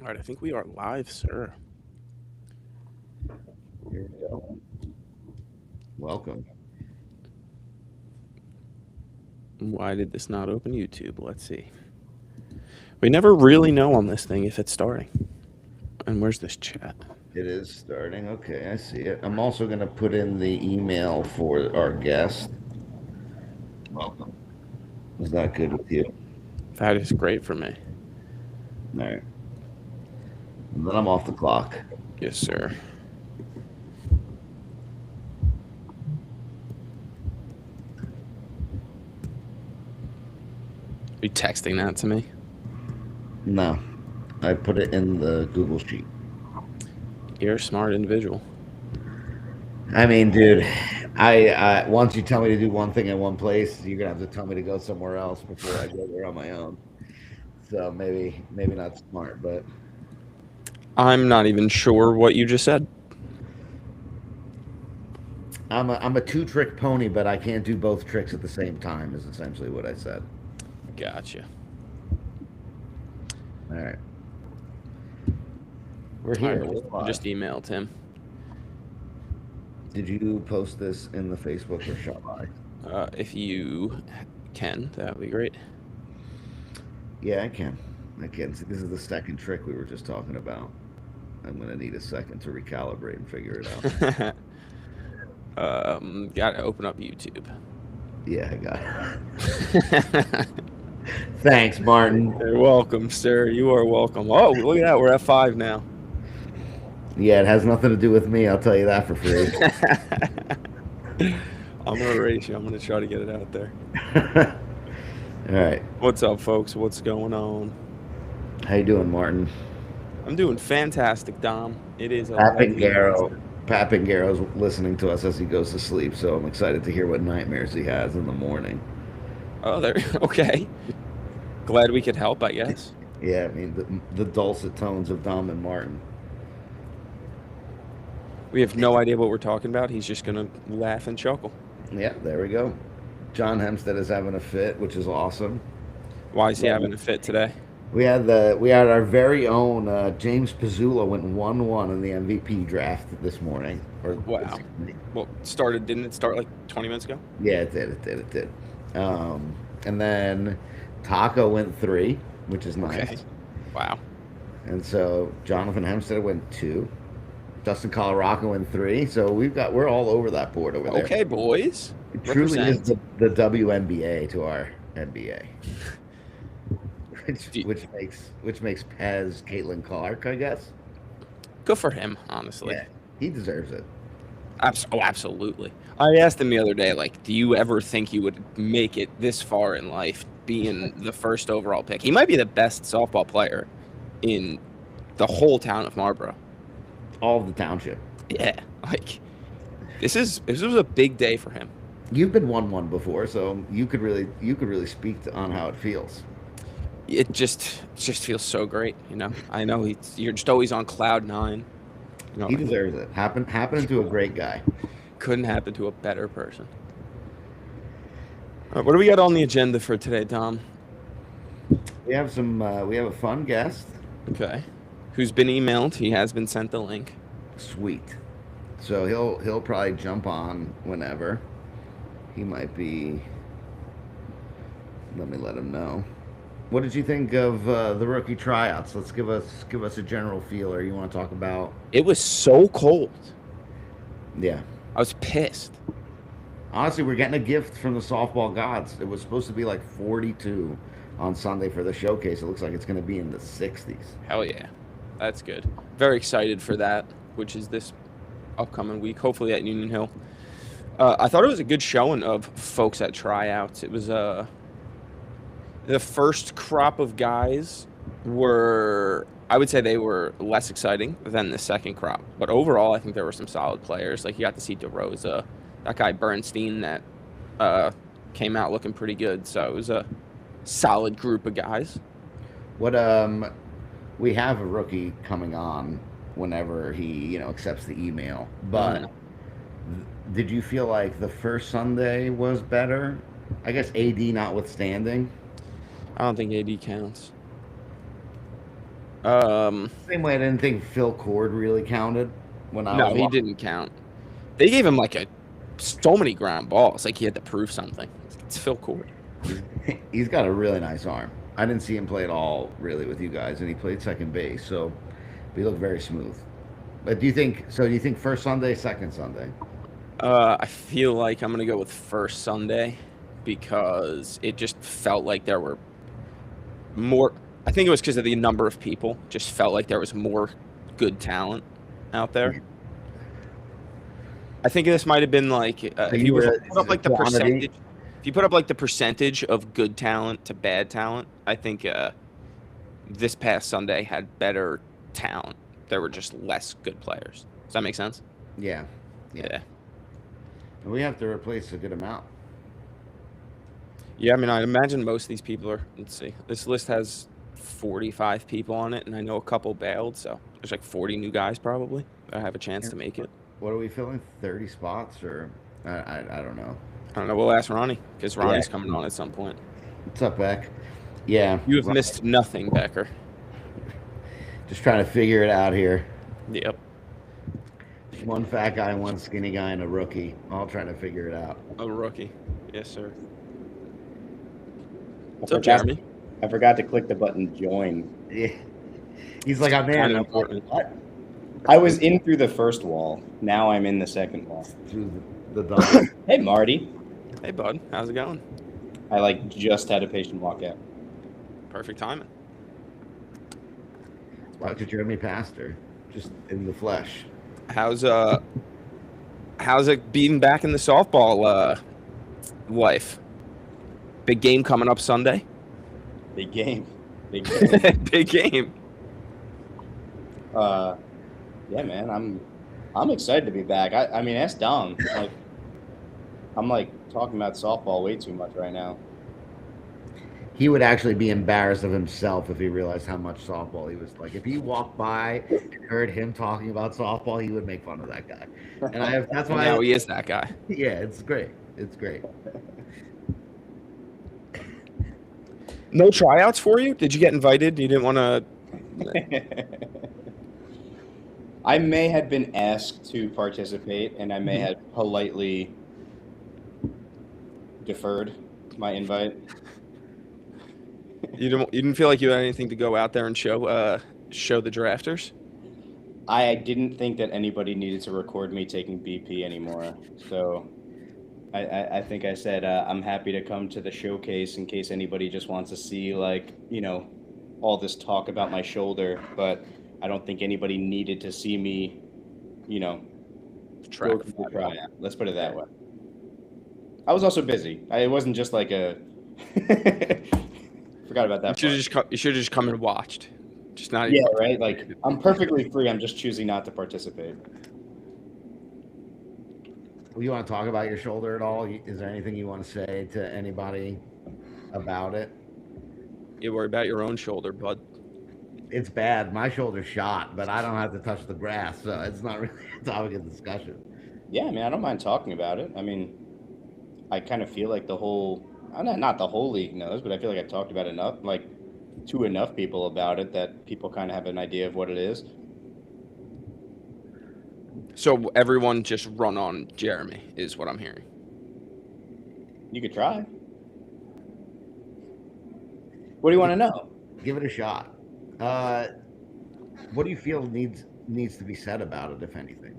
All right, I think we are live, sir. Here we go. Welcome. Why did this not open YouTube? Let's see. We never really know on this thing if it's starting. And where's this chat? It is starting. Okay, I see it. I'm also going to put in the email for our guest. Welcome. Is that good with you? That is great for me. All right. And then I'm off the clock. Yes, sir. Are you texting that to me? No, I put it in the Google Sheet. You're a smart individual. I mean, dude, I once you tell me to do one thing in one place, you're gonna have to tell me to go somewhere else before I go there on my own. So maybe not smart, but I'm not even sure what you just said. I'm a two-trick pony, but I can't do both tricks at the same time. Is essentially what I said. Gotcha. All right, we're All right, here. We're I live. just emailed him. Did you post this in the Facebook or shall I? If you can, that would be great. Yeah, I can. I can. See, this is the second trick we were just talking about. I'm gonna need a second to recalibrate and figure it out. Gotta open up YouTube. Yeah, I got it. Thanks, Martin. You're welcome, sir. You are welcome. Oh, look at that. We're at 5 now. Yeah, it has nothing to do with me. I'll tell you that for free. I'm gonna race you. I'm gonna try to get it out there. All right. What's up, folks? What's going on? How you doing, Martin? I'm doing fantastic, Dom. It is a lovely Papangaro. Wednesday. Papangaro's listening to us as he goes to sleep, so I'm excited to hear what nightmares he has in the morning. Oh, there. Okay. Glad we could help, I guess. Yeah, I mean the dulcet tones of Dom and Martin. We have no idea what we're talking about. He's just gonna laugh and chuckle. Yeah, there we go. John Hempstead is having a fit, which is awesome. Why is he having a fit today? We had our very own James Pizzula went 1-1 in the MVP draft this morning. Or this Wow. evening. Well, started. Didn't it start like 20 minutes ago? Yeah, it did. And then Taco went 3, which is Okay. nice. Wow. And so Jonathan Hempstead went 2. Dustin Colorado went 3. So we're all over that board over there. Okay, boys. It truly is Represent. the WNBA to our NBA. which Do you- which makes which makes Pez Caitlin Clark, I guess. Good for him, honestly. Yeah, he deserves it. Oh, absolutely. I asked him the other day, like, do you ever think you would make it this far in life, being the first overall pick? He might be the best softball player in the whole town of Marlboro. All of the township. Yeah, like this was a big day for him. You've been 1-1 before, so you could really speak on how it feels. It just feels so great, you know. I know you're just always on cloud nine. You know, He deserves it. Happening to a great guy. couldn't happen to a better person. All right, what do we got on the agenda for today, Tom? We have a fun guest. Okay, who's been emailed? He has been sent the link. Sweet. So he'll probably jump on whenever. He might be. Let me let him know. What did you think of the rookie tryouts? Let's give us a general feeler. You want to talk about? It was so cold. Yeah. I was pissed. Honestly, we're getting a gift from the softball gods. It was supposed to be like 42 on Sunday for the showcase. It looks like it's going to be in the 60s. Hell yeah, that's good. Very excited for that, which is this upcoming week. Hopefully at Union Hill. I thought it was a good showing of folks at tryouts. It was the first crop of guys were, I would say, they were less exciting than the second crop, but overall I think there were some solid players. Like you got to see DeRosa, that guy Bernstein that came out looking pretty good. So it was a solid group of guys. What we have a rookie coming on whenever he accepts the email. But Mhm. did you feel like the first Sunday was better? I guess AD notwithstanding. I don't think AD counts. Same way I didn't think Phil Cord really counted when I was No, he watching. didn't count. They gave him like so many ground balls. Like he had to prove something. It's Phil Cord. He's, he's got a really nice arm. I didn't see him play at all really with you guys, and he played second base, so he looked very smooth. But do you think so? Do you think first Sunday, second Sunday? I feel like I'm gonna go with first Sunday because it just felt like there were more. I think it was because of the number of people. Just felt like there was more good talent out there. I think this might have been like if you put up like the percentage. If you put up like the percentage of good talent to bad talent, I think this past Sunday had better talent. There were just less good players. Does that make sense? Yeah, Yeah. we have to replace a good amount. Yeah, I mean, I imagine most of these people are. Let's see. This list has 45 people on it, and I know a couple bailed, so there's like 40 new guys probably that have a chance to make it. What are we filling? 30 spots, or I don't know. I don't know. We'll ask Ronnie because Ronnie's coming on at some point. What's up, Beck? Yeah, You have missed nothing, Becker. just trying to figure it out here. Yep. One fat guy, one skinny guy, and a rookie, all trying to figure it out. A rookie. Yes, sir. What's up, Jeremy? I forgot to click the button join. Yeah, he's like, I'm in. Kind of important. What? I was in through the first wall. Now I'm in the second wall. Through the double. Hey, Marty. Hey, bud. How's it going? I just had a patient walk out. Perfect timing. Dr. Jeremy Pastor, just in the flesh. How's it being back in the softball life? Big game coming up Sunday. Big game. Big game. Big game. Yeah, man. I'm excited to be back. I mean, ask Dom. I'm talking about softball way too much right now. He would actually be embarrassed of himself if he realized how much softball he was like. If he walked by and heard him talking about softball, he would make fun of that guy. And that's why. Now he is that guy. Yeah, it's great. It's great. No tryouts for you? Did you get invited? You didn't want to. I may have been asked to participate, and I may have politely deferred my invite. You didn't feel like you had anything to go out there and show the drafters? I didn't think that anybody needed to record me taking BP anymore. So I think I said I'm happy to come to the showcase in case anybody just wants to see all this talk about my shoulder, but I don't think anybody needed to see me, Track. try. Let's put it that way. I was also busy. It wasn't just like a forgot about that. You should have just come and watched. Just not. Yeah, right. I'm perfectly free. I'm just choosing not to participate. Well, you want to talk about your shoulder at all? Is there anything you want to say to anybody about it? You worry about your own shoulder, bud. It's bad. My shoulder's shot, but I don't have to touch the grass, so it's not really a topic of discussion. Yeah, I mean, I don't mind talking about it. I mean, I kind of feel like the whole, not the whole league knows, but I feel like I've talked about enough, to enough people about it that people kind of have an idea of what it is. So everyone just run on Jeremy is what I'm hearing. You could try. What do you want to know? Give it a shot. What do you feel needs to be said about it, if anything?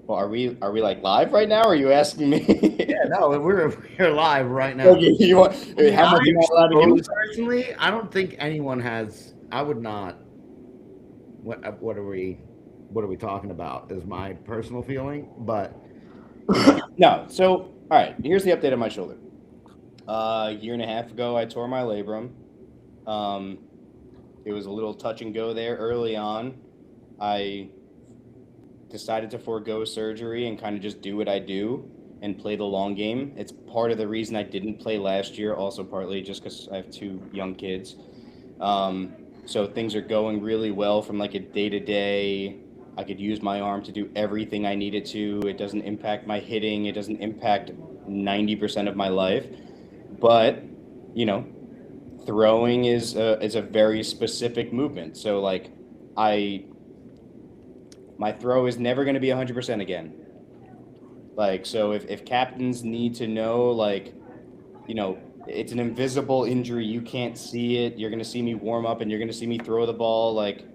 Well, are we live right now? Or are you asking me? Yeah, no, we're live right now. Okay, how much you allowed to do? Personally, I don't think anyone has. I would not. What are we talking about? Is my personal feeling, but no. So, all right. Here's the update on my shoulder. A year and a half ago, I tore my labrum. It was a little touch and go there early on. I decided to forego surgery and kind of just do what I do and play the long game. It's part of the reason I didn't play last year, also partly just because I have 2 young kids. So things are going really well from a day-to-day. I could use my arm to do everything I needed to. It doesn't impact my hitting. It doesn't impact 90% of my life. But, throwing is a very specific movement. So like my throw is never going to be 100% again. Like, so if captains need to know, like, you know, it's an invisible injury, you can't see it, you're going to see me warm up and you're going to see me throw the ball, like,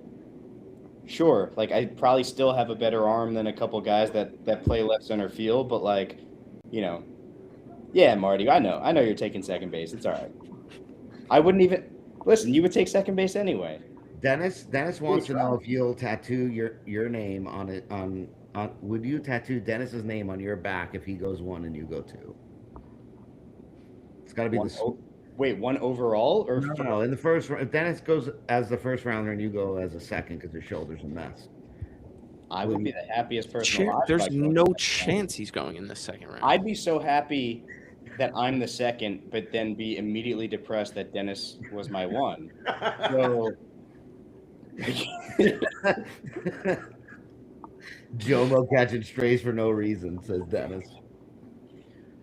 sure, like I probably still have a better arm than a couple guys that play left center field, but like, you know, yeah, Marty, I know you're taking second base. It's all right. I wouldn't even listen. You would take second base anyway. Dennis wants to know if you'll tattoo your name on it on would you tattoo Dennis's name on your back if he goes 1 and you go 2? It's got to be Wait, 1 overall or no, in the first round. If Dennis goes as the first rounder and you go as a second because his shoulder's a mess. I would be the happiest person alive. There's no chance he's going in the second round. I'd be so happy that I'm the second, but then be immediately depressed that Dennis was my 1. So Jomo catching strays for no reason, says Dennis.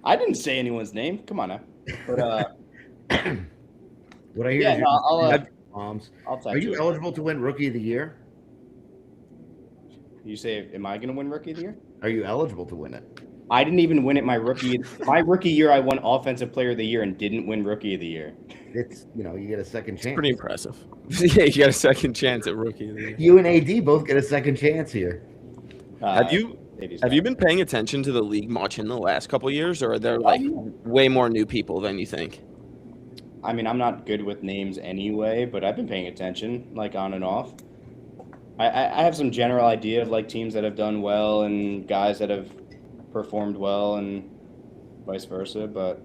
I didn't say anyone's name. Come on now. But what I hear yeah, is I'll are you eligible to win Rookie of the Year? You say, am I going to win Rookie of the Year? Are you eligible to win it? I didn't even win it my rookie year. I won Offensive Player of the Year and didn't win Rookie of the Year. It's, you know, you get a second chance. Pretty impressive. Yeah, you got a second chance at Rookie of the Year. You and AD both get a second chance here. Have you been paying attention to the league much in the last couple of years, or are there like way more new people than you think? I mean, I'm not good with names anyway, but I've been paying attention, like on and off. I have some general idea of like teams that have done well and guys that have performed well and vice versa, but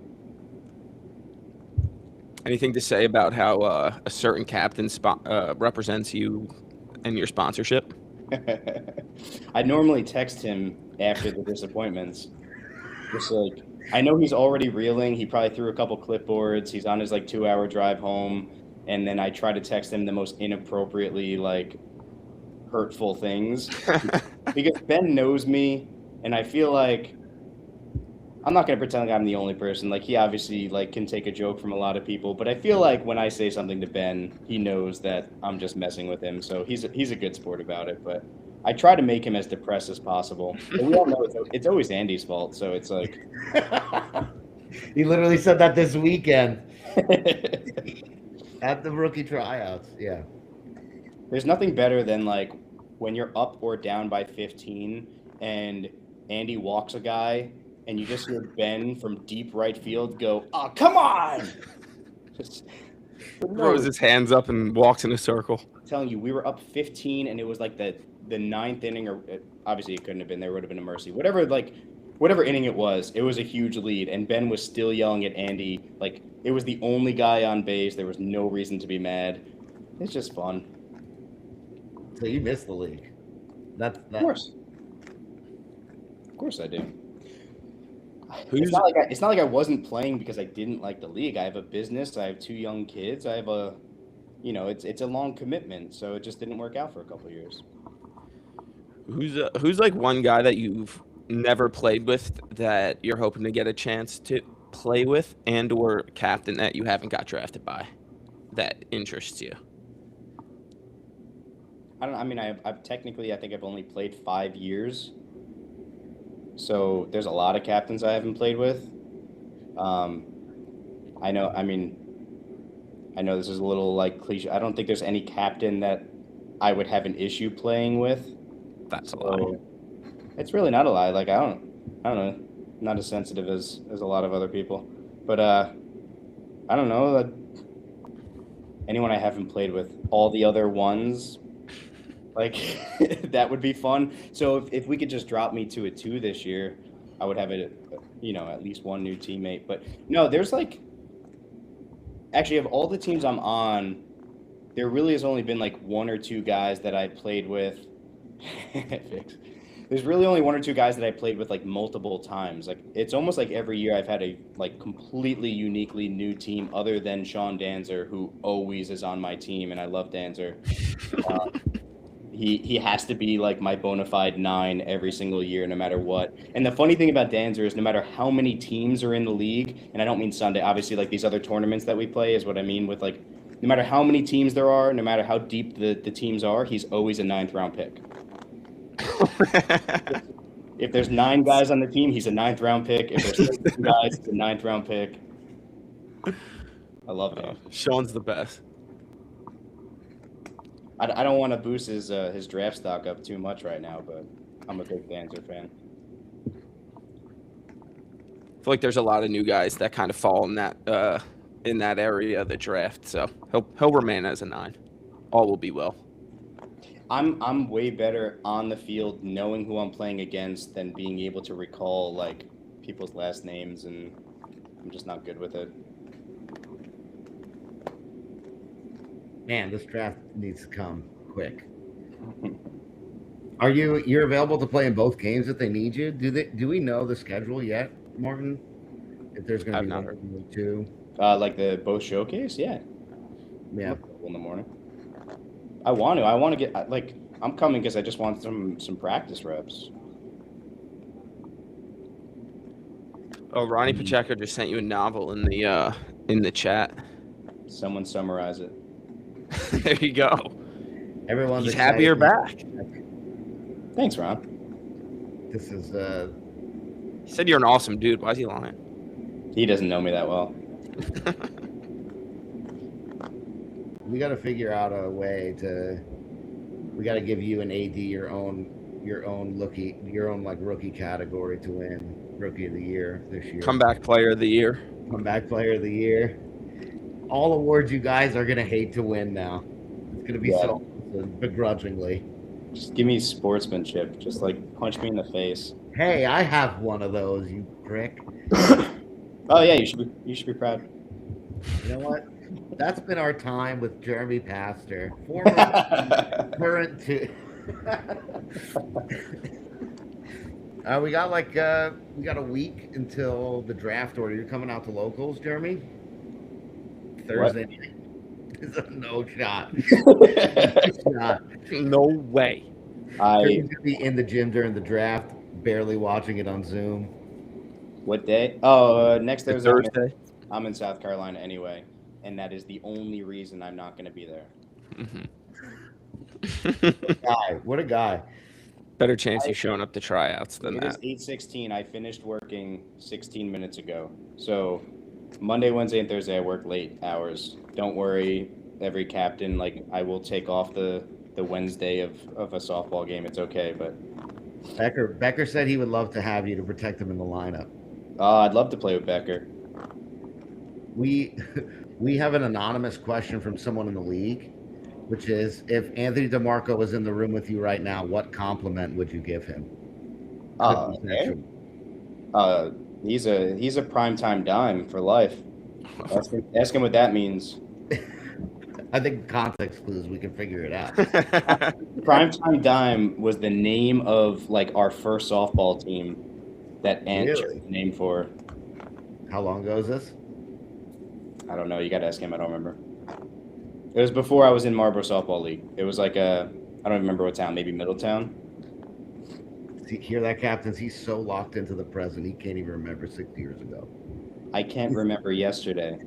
anything to say about how a certain captain represents you and your sponsorship? I normally text him after the disappointments. Just like, I know he's already reeling. He probably threw a couple clipboards. He's on his like 2-hour drive home. And then I try to text him the most inappropriately like hurtful things because Ben knows me. And I feel like I'm not going to pretend like I'm the only person. Like, he obviously like can take a joke from a lot of people, but I feel like when I say something to Ben, he knows that I'm just messing with him. So he's a good sport about it, but I try to make him as depressed as possible. But we all know it's always Andy's fault. So it's like, he literally said that this weekend at the rookie tryouts. Yeah. There's nothing better than like when you're up or down by 15 and Andy walks a guy and you just hear Ben from deep right field go, "Oh, come on!" Just throws his hands up and walks in a circle. I'm telling you, we were up 15 and it was like the 9th inning, or obviously it couldn't have been. There would have been a mercy. Whatever inning it was a huge lead, and Ben was still yelling at Andy like it was the only guy on base. There was no reason to be mad. It's just fun. So you missed the league. That's Of course I do. It's not like I wasn't playing because I didn't like the league. I have a business. I have 2 young kids. I have it's a long commitment. So it just didn't work out for a couple of years. Who's like one guy that you've never played with that you're hoping to get a chance to play with, and or captain that you haven't got drafted by that interests you? I've technically, I think I've only played 5 years. So there's a lot of captains I haven't played with. I know this is a little like cliche. I don't think there's any captain that I would have an issue playing with. That's a lie. It's really not a lie. Like, I don't know. Not as sensitive as a lot of other people. But I don't know. Anyone I haven't played with, all the other ones, like, that would be fun. So if we could just drop me to a 2 this year, I would have at least one new teammate. But no, there's like, actually, of all the teams I'm on, there really has only been like 1 or 2 guys that I played with. Vigs. There's really only 1 or 2 guys that I played with like multiple times. Like, it's almost like every year I've had a like completely uniquely new team, other than Sean Danzer, who always is on my team, and I love Danzer. He has to be like my bona fide 9 every single year, no matter what. And the funny thing about Danzer is no matter how many teams are in the league, and I don't mean Sunday, obviously like these other tournaments that we play is what I mean with like, no matter how many teams there are, no matter how deep the teams are, he's always a 9th round pick. If there's 9 guys on the team, he's a 9th round pick. If there's 6 guys, he's a 9th round pick. I love it. Sean's the best. I don't want to boost his draft stock up too much right now, but I'm a big Danzer fan. I feel like there's a lot of new guys that kind of fall in that area of the draft, so he'll remain as a 9. All will be well. I'm way better on the field knowing who I'm playing against than being able to recall like people's last names, and I'm just not good with it. Man, this draft needs to come quick. You're available to play in both games if they need you? Do we know the schedule yet, Martin? If there's going to be not one heard. or two? Like the both showcase, yeah. Yeah. In the morning. I want to get like I'm coming because I just want some practice reps. Oh, Ronnie Pacheco just sent you a novel in the chat. Someone summarize it. There you go. Everyone's He's happy you're back. Thanks, Ron. This is He said you're an awesome dude. Why is he lying? He doesn't know me that well. we got to figure out a way to. We got to give you an AD your own like rookie category to win Rookie of the Year this year. Comeback Player of the Year. Comeback Player of the Year. All awards you guys are gonna hate to win now. It's gonna be so begrudgingly. Just give me sportsmanship. Just like punch me in the face. Hey, I have one of those, you prick. Oh yeah, you should be proud. You know what? That's been our time with Jeremy Pastor, former current to. We got a week until the draft order. You're coming out to locals, Jeremy? Thursday night. No shot. No way. He's gonna be in the gym during the draft, barely watching it on Zoom. What day? Oh, next Thursday. I'm in South Carolina anyway, and that is the only reason I'm not going to be there. What a guy. Better chance you showing up to tryouts than that. It is 8:16. I finished working 16 minutes ago. So Monday, Wednesday, and Thursday I work late hours. Don't worry, every captain. Like I will take off the Wednesday of a softball game. It's okay, but Becker said he would love to have you to protect him in the lineup. I'd love to play with Becker. We have an anonymous question from someone in the league, which is if Anthony DeMarco was in the room with you right now, what compliment would you give him? He's a primetime dime for life. Ask him what that means. I think context clues, we can figure it out. Primetime Dime was the name of like our first softball team that Ant chose the name for. How long ago is this? I don't know. You got to ask him. I don't remember. It was before I was in Marlboro Softball League. It was like I don't remember what town, maybe Middletown. See, hear that, captains? He's so locked into the present, he can't even remember 6 years ago. I can't remember yesterday.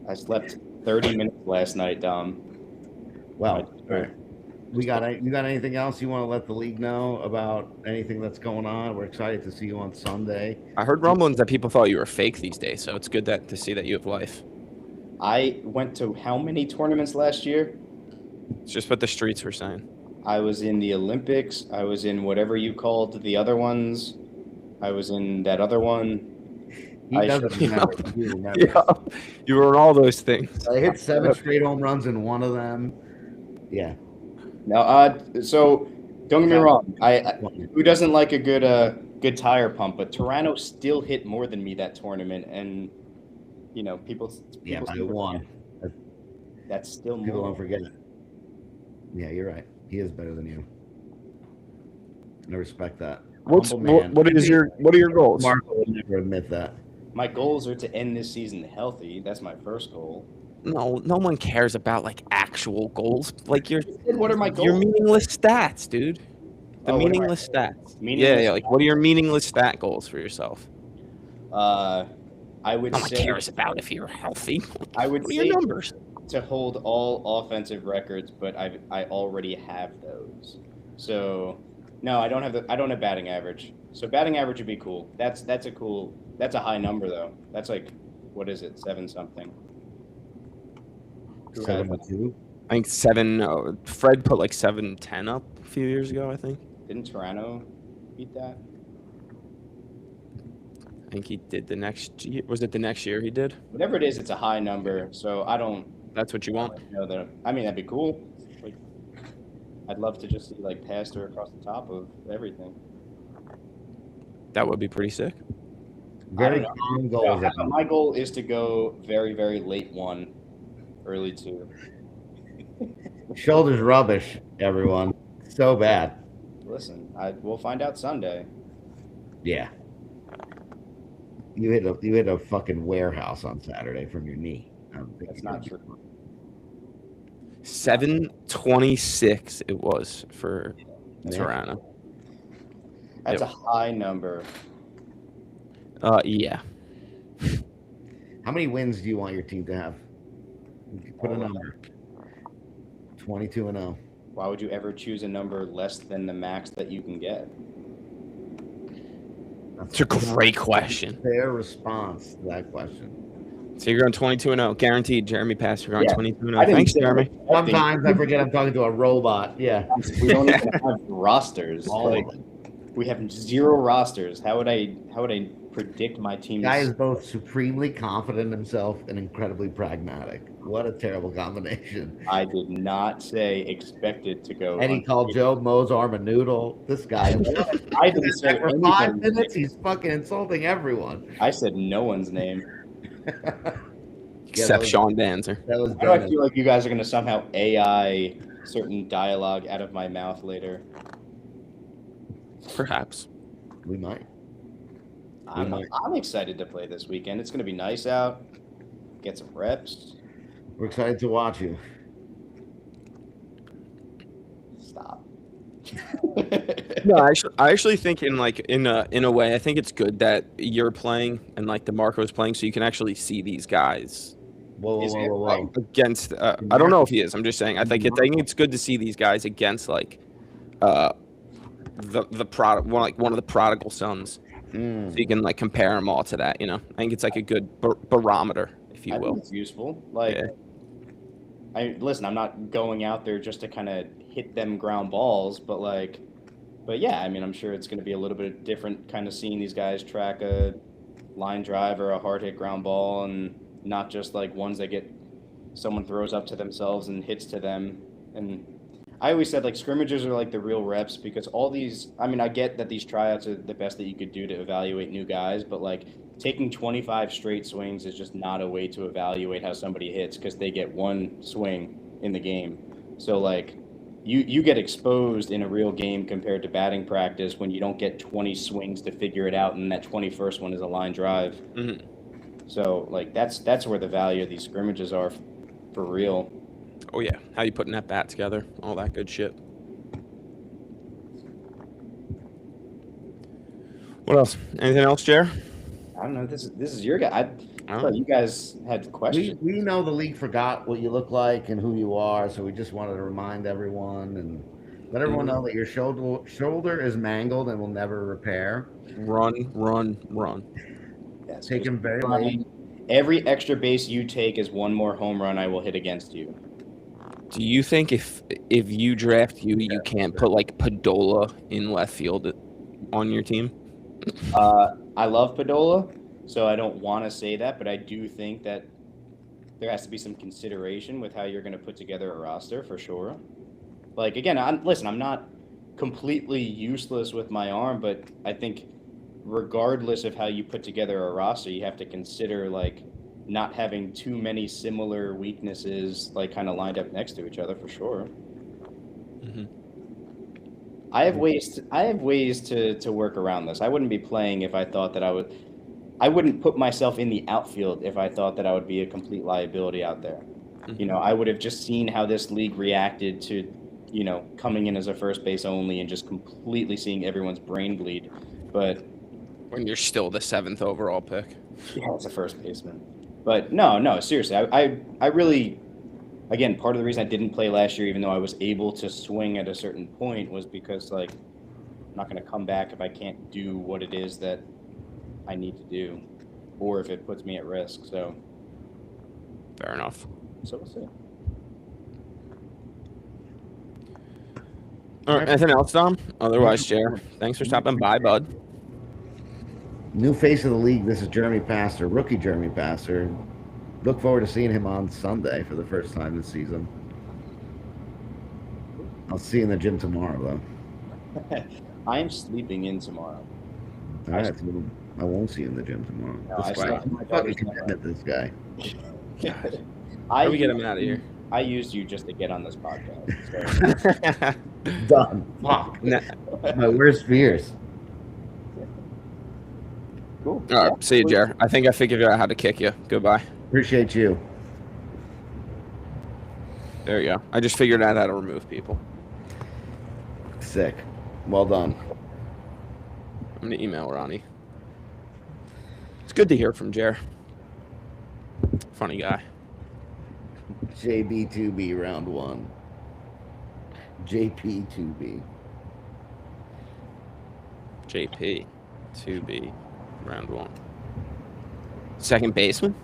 I slept 30 minutes last night, Dom. Well, all right. You got anything else you want to let the league know about anything that's going on? We're excited to see you on Sunday. I heard rumblings that people thought you were fake these days, so it's good to see that you have life. I went to how many tournaments last year? It's just what the streets were saying. I was in the Olympics. I was in whatever you called the other ones. I was in that other one. He doesn't remember. He remembers. Yeah, you were in all those things. I hit 7 straight home runs in one of them. Yeah. No, so don't get me wrong. Who doesn't like a good tire pump? But Toronto still hit more than me that tournament, and you know people I won. That's still more. People don't forget it. Yeah, you're right. He is better than you. I respect that. What are your goals? Marco would never admit that. My goals are to end this season healthy. That's my first goal. no one cares about like actual goals. Like What are my goals? your meaningless stats, dude. The Oh, what am I- meaningless stats. Meaningless Yeah. Like, what are your meaningless stat goals for yourself? I would No one say cares about if you're healthy. I would What are say your numbers? to hold all offensive records, but I already have those. So no, I don't have batting average. So batting average would be cool. That's a high number though. That's like, what is it? 7 something. Who has that? 7-2. I think 7. Fred put like 7-10 up a few years ago. I think. Didn't Toronto beat that? I think he did the next year. Was it the next year he did? Whatever it is, it's a high number. So I don't That's what you want. know that. I mean, that'd be cool. Like, I'd love to just see like Pastor across the top of everything. That would be pretty sick. Very common goals. No, my goal is to go very, very late 1, early 2. Shoulders rubbish, everyone. So bad. Listen, we'll find out Sunday. Yeah. You hit a fucking warehouse on Saturday from your knee. That's not true. 726 it was for Toronto. That's a high number. Yeah. How many wins do you want your team to have? Put a number. 22-0. Why would you ever choose a number less than the max that you can get? It's a great question. Fair response to that question. So you're going 22-0, guaranteed. Jeremy Pass, you're going 22-0. Thanks, Jeremy. Sometimes I forget I'm talking to a robot. Yeah. We don't even have rosters. Like, we have 0 rosters. How would I predict my team? Guy is both supremely confident in himself and incredibly pragmatic. What a terrible combination. I did not say expected to go. And he called Joe Mo's arm a noodle. This guy. I didn't say for 5 minutes. He's fucking insulting everyone. I said no one's name. Except Sean Danzer. How do I feel like you guys are going to somehow AI certain dialogue out of my mouth later? Perhaps. We might. I'm excited to play this weekend. It's going to be nice out. Get some reps. We're excited to watch you. Stop. No, I actually think in a way, I think it's good that you're playing and like DeMarco's playing, so you can actually see these guys. Whoa. Against, I don't know if he is. I'm just saying. I think it's good to see these guys against like, the product, one of the prodigal sons. So you can like compare them all to that. You know, I think it's like a good barometer, if you will. I think it's useful. Like, yeah. I'm not going out there just to kind of hit them ground balls, but yeah, I mean, I'm sure it's going to be a little bit different kind of seeing these guys track a line drive or a hard hit ground ball, and not just like ones that someone throws up to themselves and hits to them. And I always said like scrimmages are like the real reps, because all these, I mean, I get that these tryouts are the best that you could do to evaluate new guys, but like taking 25 straight swings is just not a way to evaluate how somebody hits, because they get one swing in the game. So like you get exposed in a real game compared to batting practice when you don't get 20 swings to figure it out, and that 21st one is a line drive. Mm-hmm. So like that's where the value of these scrimmages are for real. Oh yeah, how you putting that bat together, all that good shit. What else? Anything else, Jer? I don't know. This is your guy. I thought you guys had questions. We know the league forgot what you look like and who you are, so we just wanted to remind everyone and let everyone know that your shoulder is mangled and will never repair. Run. Yes, take him very late. Every extra base you take is one more home run I will hit against you. Do you think if you draft you can't put like Padola in left field on your team? I love Padola, so I don't want to say that, but I do think that there has to be some consideration with how you're going to put together a roster for sure. Like, again, I'm not completely useless with my arm, but I think regardless of how you put together a roster, you have to consider like not having too many similar weaknesses like kind of lined up next to each other for sure. Mm-hmm. I have ways to work around this. I wouldn't be playing if I thought that I wouldn't put myself in the outfield if I thought that I would be a complete liability out there. You know, I would have just seen how this league reacted to, you know, coming in as a first base only and just completely seeing everyone's brain bleed. But When you're still the 7th overall pick. yeah, as a first baseman. But no, seriously, I really, again, part of the reason I didn't play last year, even though I was able to swing at a certain point, was because, like, I'm not going to come back if I can't do what it is that I need to do, or if it puts me at risk. So Fair enough. we'll see. All right, anything else, Dom? Otherwise, Jer, thanks for stopping by, bud. New face of the league. This is Jeremy Pastor, rookie Jeremy Pastor. Look forward to seeing him on Sunday for the first time this season. I'll see you in the gym tomorrow, though. I am sleeping in tomorrow. All right, so I won't see you in the gym tomorrow. No, I This guy, saw my fucking daughter's commitment, this guy. God. How do we get him out of here? I used you just to get on this podcast. So. Done. Fuck. My worst fears. Cool. All right, see you, Jer. I think I figured out how to kick you. Goodbye. Appreciate you. There you go. I just figured out how to remove people. Sick. Well done. I'm going to email Ronnie. It's good to hear from Jer. Funny guy. JB2B round 1. JP2B. JP 2B round 1. Second baseman?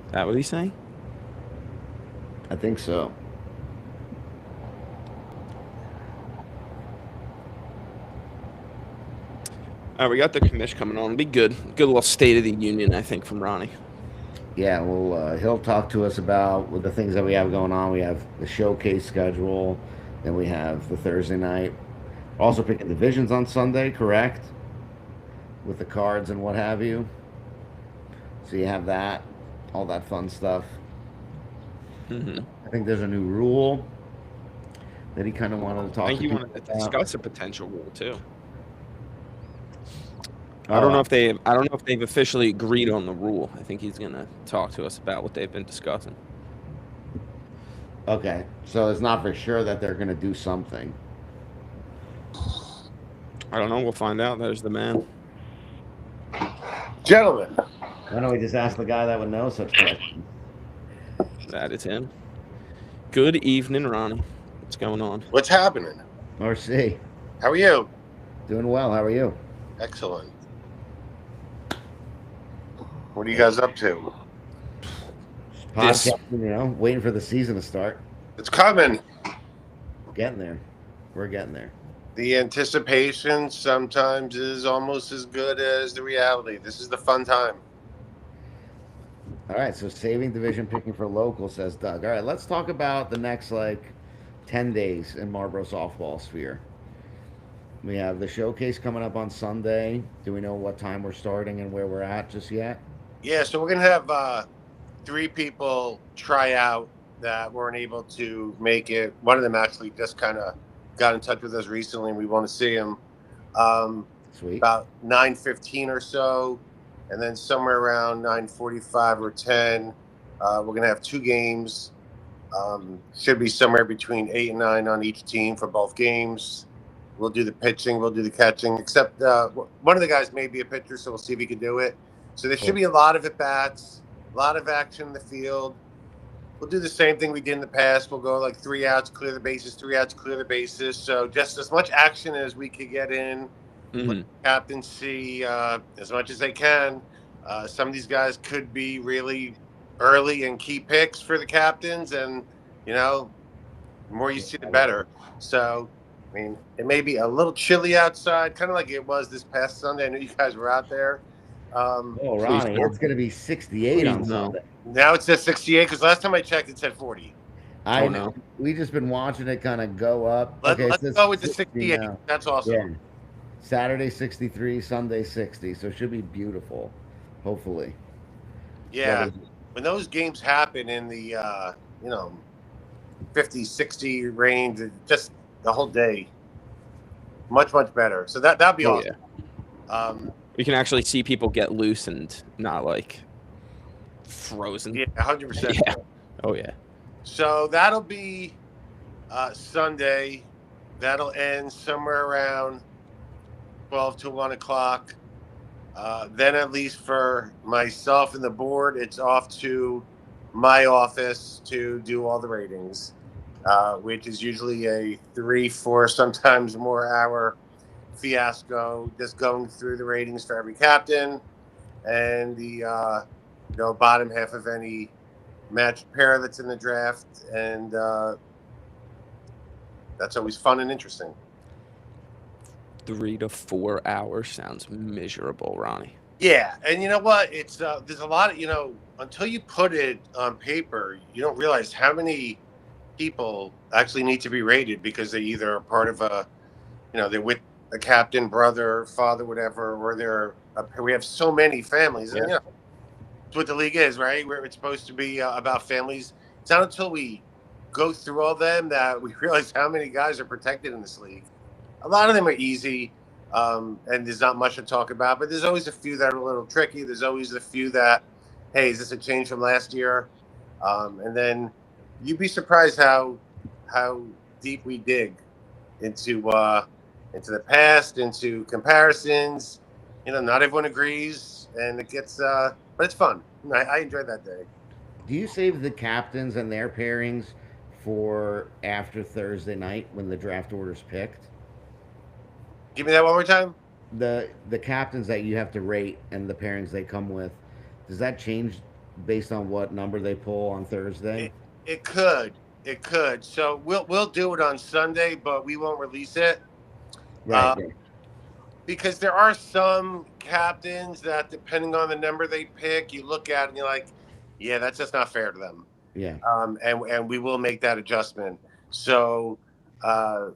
Is that what he's saying? I think so. All right, we got the commish coming on. It'll be good. Good little State of the Union, I think, from Ronnie. Yeah, well, he'll talk to us about with the things that we have going on. We have the showcase schedule, then we have the Thursday night. Also picking divisions on Sunday, correct? With the cards and what have you. So you have that, all that fun stuff. Mm-hmm. I think there's a new rule that he kind of wanted to talk I think to you people wanted to about. discuss a potential rule too. I don't know if they've officially agreed on the rule. I think he's gonna talk to us about what they've been discussing. Okay, so it's not for sure that they're going to do something. I don't know. We'll find out. There's the man. Gentlemen, Why don't we just ask the guy that would know such questions? That is him. Good evening, Ronnie. What's going on? what's happening? Or see. How are you? Doing well. How are you? Excellent. What are you guys up to? This- Podcasting, you know, waiting for the season to start. It's coming. Getting there. We're getting there. The anticipation sometimes is almost as good as the reality. This is the fun time. All right, so saving division, picking for local, says Doug. All right, let's talk about the next, 10 days in Marlboro softball sphere. We have the showcase coming up on Sunday. Do we know what time we're starting and where we're at just yet? Yeah, so we're going to have 3 people try out that weren't able to make it. One of them actually just kind of got in touch with us recently, and we want to see him Sweet. about 9:15 or so. And then somewhere around 9:45 or 10, we're going to have 2 games. Should be somewhere between 8 and 9 on each team for both games. We'll do the pitching, we'll do the catching, except one of the guys may be a pitcher, so we'll see if he can do it. So there should be a lot of at-bats, a lot of action in the field. We'll do the same thing we did in the past. We'll go 3 outs, clear the bases, 3 outs, clear the bases. So just as much action as we could get in. Mm-hmm. Captaincy as much as they can. Some of these guys could be really early and key picks for the captains, and the more you see, the better. So, I mean, it may be a little chilly outside, kind of like it was this past Sunday. I know you guys were out there. Oh, Ronnie, it's going to be 68 on Please, no. Sunday. Now it says 68 because last time I checked, it said 40. I Oh, know. no. We just been watching it kind of go up. Let's it says go with the 60 68. now. That's awesome. Yeah. Saturday 63, Sunday 60. So it should be beautiful, hopefully. Yeah. That is- When those games happen in the 50, 60 range, just the whole day, much better. So that'd be Oh, awesome. yeah. We can actually see people get loose and not frozen. Yeah, 100%. Yeah. Oh yeah. So that'll be Sunday. That'll end somewhere around 12 to 1 o'clock. Then, at least for myself and the board, it's off to my office to do all the ratings, which is usually a 3, 4, sometimes more hour fiasco, just going through the ratings for every captain and the bottom half of any matched pair that's in the draft, and that's always fun and interesting. 3 to 4 hours sounds miserable, Ronnie. Yeah, and you know what? It's there's a lot of until you put it on paper, you don't realize how many people actually need to be rated because they either are part of they're with a captain, brother, father, whatever, or we have so many families, and it's what the league is, right? Where it's supposed to be about families. It's not until we go through all them that we realize how many guys are protected in this league. A lot of them are easy, and there's not much to talk about, but there's always a few that are a little tricky. There's always a few that, hey, is this a change from last year? And then you'd be surprised how deep we dig into the past, into comparisons. Not everyone agrees, and it gets, but it's fun. I enjoyed that day. Do you save the captains and their pairings for after Thursday night when the draft order's picked? Give me that one more time. The captains that you have to rate and the pairings they come with, does that change based on what number they pull on Thursday? It could. So we'll do it on Sunday, but we won't release it. Right. Because there are some captains that, depending on the number they pick, you look at and you're like, yeah, that's just not fair to them. Yeah. And we will make that adjustment. So, so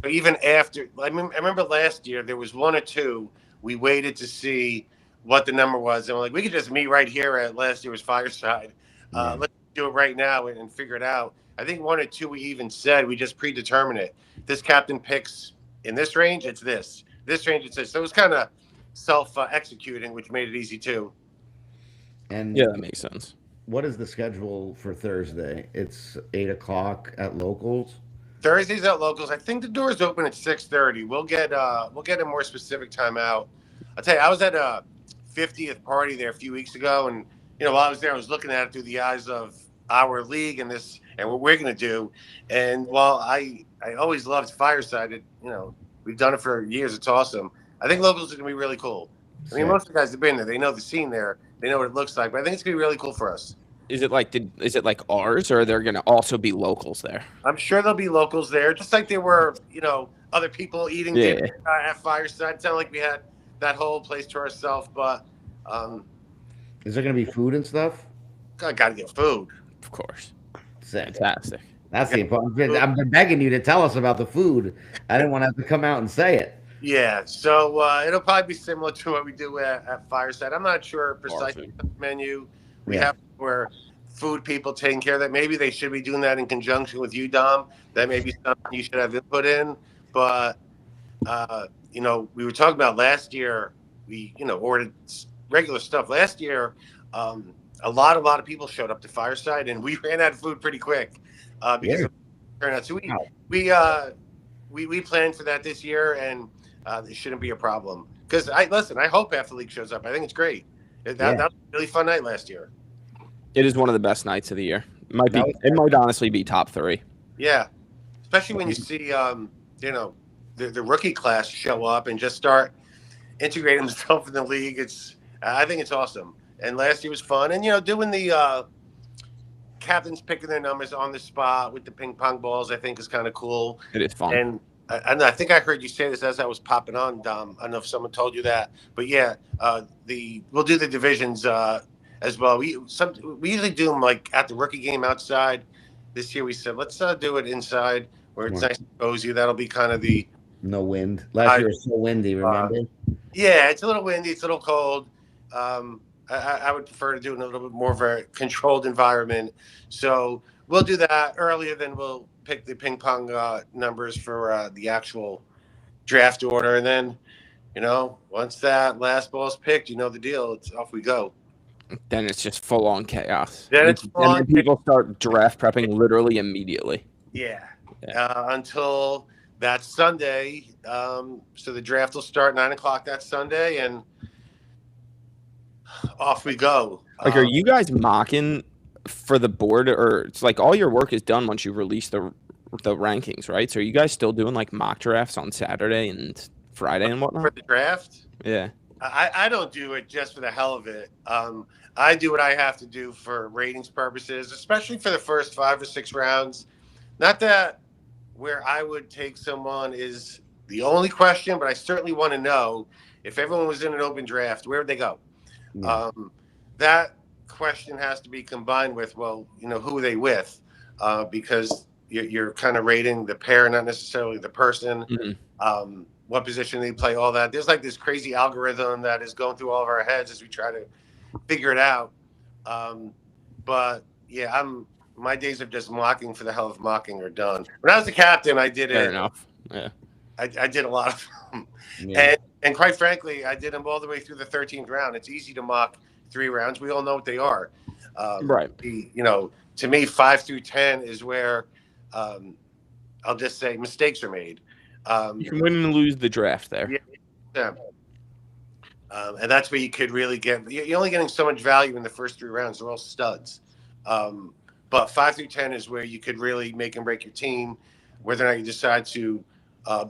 even after, I remember last year there was 1 or 2. We waited to see what the number was, and we're like, we could just meet right here at last year's Fireside. Let's do it right now and figure it out. I think 1 or 2 we even said we just predetermined it. This captain picks in this range, it's this. This range, it's this. So it was kind of self-executing, which made it easy too. And Yeah, that makes sense. what is the schedule for Thursday? It's 8 o'clock at locals. Thursdays at locals. I think the doors open at 6:30. We'll get a more specific time out. I'll tell you, I was at a 50th party there a few weeks ago, and while I was there, I was looking at it through the eyes of our league and what we're gonna do. And while I always loved Fireside, we've done it for years. It's awesome. I think locals are gonna be really cool. I mean, most of the guys have been there. They know the scene there. They know what it looks like. But I think it's gonna be really cool for us. Is it like ours, or are there going to also be locals there? I'm sure there'll be locals there, just like there were, other people eating dinner at Fireside. It's not like we had that whole place to ourselves, but is there going to be food and stuff? I gotta get food. Of course. Sick. Fantastic. That's the important thing. I've been begging you to tell us about the food. I didn't want to have to come out and say it. Yeah, so it'll probably be similar to what we do at Fireside. I'm not sure precisely the menu we have where food people taking care of that. Maybe they should be doing that in conjunction with you, Dom. That may be something you should have input in. But we were talking about last year. We ordered regular stuff last year. A lot of people showed up to Fireside, and we ran out of food pretty quick because of turnout. So we planned for that this year, and it shouldn't be a problem. Because I hope half the league shows up. I think it's great. That was a really fun night last year. It is one of the best nights of the year. It might honestly be top 3. Yeah, especially when you see the rookie class show up and just start integrating themselves in the league. I think it's awesome. And last year was fun. And doing the captains picking their numbers on the spot with the ping pong balls, I think is kind of cool. It is fun. And I think I heard you say this as I was popping on, Dom. I don't know if someone told you that, but yeah, we'll do the divisions as well. We usually do them like at the rookie game outside. This year we said let's do it inside where it's nice and cozy. That'll be kind of the no wind. Last year was so windy. Remember? Yeah, it's a little windy. It's a little cold. I would prefer to do it in a little bit more of a controlled environment. So we'll do that earlier. Then we'll pick the ping pong numbers for the actual draft order, and then once that last ball is picked, the deal. It's off we go. Then it's just full on chaos. Then And it's full on then people start draft prepping literally immediately. Yeah. Yeah. Until that Sunday. So the draft will start 9 o'clock that Sunday, and off we go. Like, are you guys mocking for the board, or it's like all your work is done once you release the rankings, right? So are you guys still doing like mock drafts on Saturday and Friday and for whatnot? the draft? Yeah. I don't do it just for the hell of it. I do what I have to do for ratings purposes, especially for the first 5 or 6 rounds. Not that where I would take someone is the only question, but I certainly want to know if everyone was in an open draft, where would they go? Yeah. That question has to be combined with, well, who are they with? Because you're kind of rating the pair, not necessarily the person. Mm-hmm. What position they play, all that. There's like this crazy algorithm that is going through all of our heads as we try to figure it out. But yeah, my days of just mocking for the hell of mocking are done. When I was the captain, I did it. Fair enough. Yeah. I did a lot of them. Yeah. And quite frankly, I did them all the way through the 13th round. It's easy to mock 3 rounds. We all know what they are. Right. To me, 5 through 10 is where I'll just say mistakes are made. You can win and lose the draft there. Yeah. And that's where you could really get. You're only getting so much value in the first 3 rounds. They're all studs. But 5 through 10 is where you could really make and break your team. Whether or not you decide to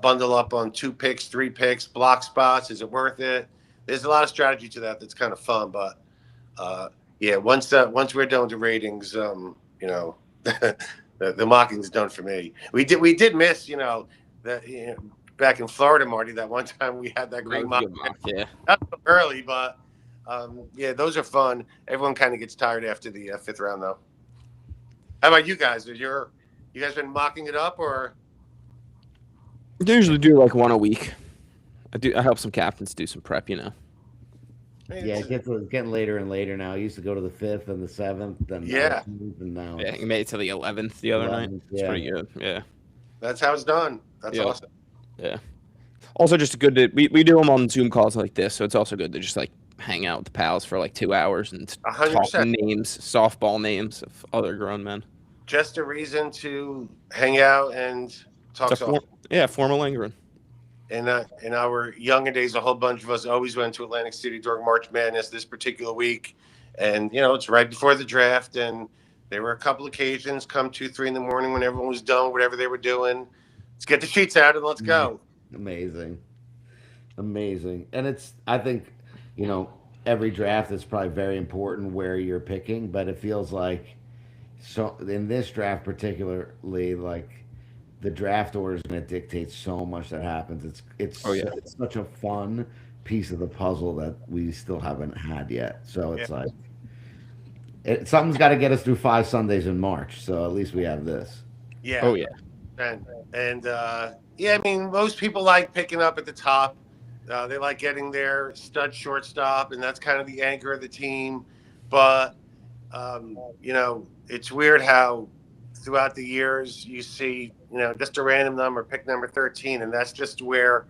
bundle up on 2 picks, 3 picks, block spots, is it worth it? There's a lot of strategy to that. That's kind of fun. But yeah, once we're done with the ratings, the mocking's done for me. We did miss, back in Florida, Marty, that one time we had that great mock. Yeah. Not so early, but yeah, those are fun. Everyone kind of gets tired after the 5th round, though. How about you guys? You guys been mocking it up, or? I usually do like one a week. I help some captains do some prep, Yeah, it's getting later and later now. I used to go to the 5th and the 7th, and Yeah. and now Yeah, you made it to the 11th the other night. It's pretty good. Yeah. That's how it's done. That's Yeah. awesome. Yeah. Also, just good to we do them on Zoom calls like this, so it's also good to just like hang out with the pals for like 2 hours and 100%. talk names, softball names of other grown men. Just a reason to hang out and talk softball. Formal Langren. In our younger days, a whole bunch of us always went to Atlantic City during March Madness this particular week. And, it's right before the draft. And there were a couple occasions, come 2, 3 in the morning when everyone was done, whatever they were doing. Let's get the sheets out and let's go. Amazing. And I think, every draft is probably very important where you're picking, but it feels like, so in this draft particularly, like, the draft order is going to dictate so much that happens. It's such a fun piece of the puzzle that we still haven't had yet. So it's like something's got to get us through 5 Sundays in March. So at least we have this. Yeah. Oh yeah. And I mean, most people like picking up at the top. They like getting their stud shortstop, and that's kind of the anchor of the team. But it's weird how throughout the years you see, just a random number, pick number 13, and that's just where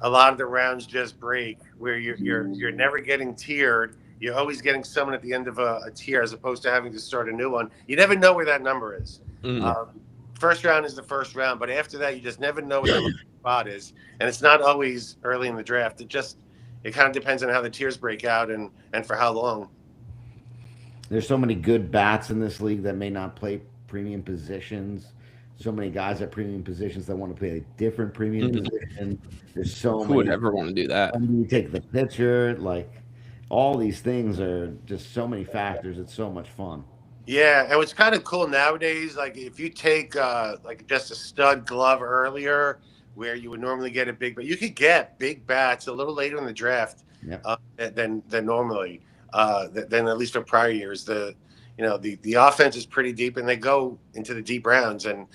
a lot of the rounds just break, where you're never getting tiered. You're always getting someone at the end of a tier as opposed to having to start a new one. You never know where that number is. Mm-hmm. First round is the first round, but after that, you just never know where the spot is, and it's not always early in the draft. It kind of depends on how the tiers break out and for how long. There's so many good bats in this league that may not play premium positions. So many guys at premium positions that want to play a different premium position. There's so many. Who would ever want to do that? When do you take the pitcher? Like, all these things are just so many factors. It's so much fun. Yeah, and what's kind of cool nowadays, like if you take like just a stud glove earlier, where you would normally get a big, but you could get big bats a little later in the draft than normally. Than at least for prior years. The offense is pretty deep, and they go into the deep rounds, and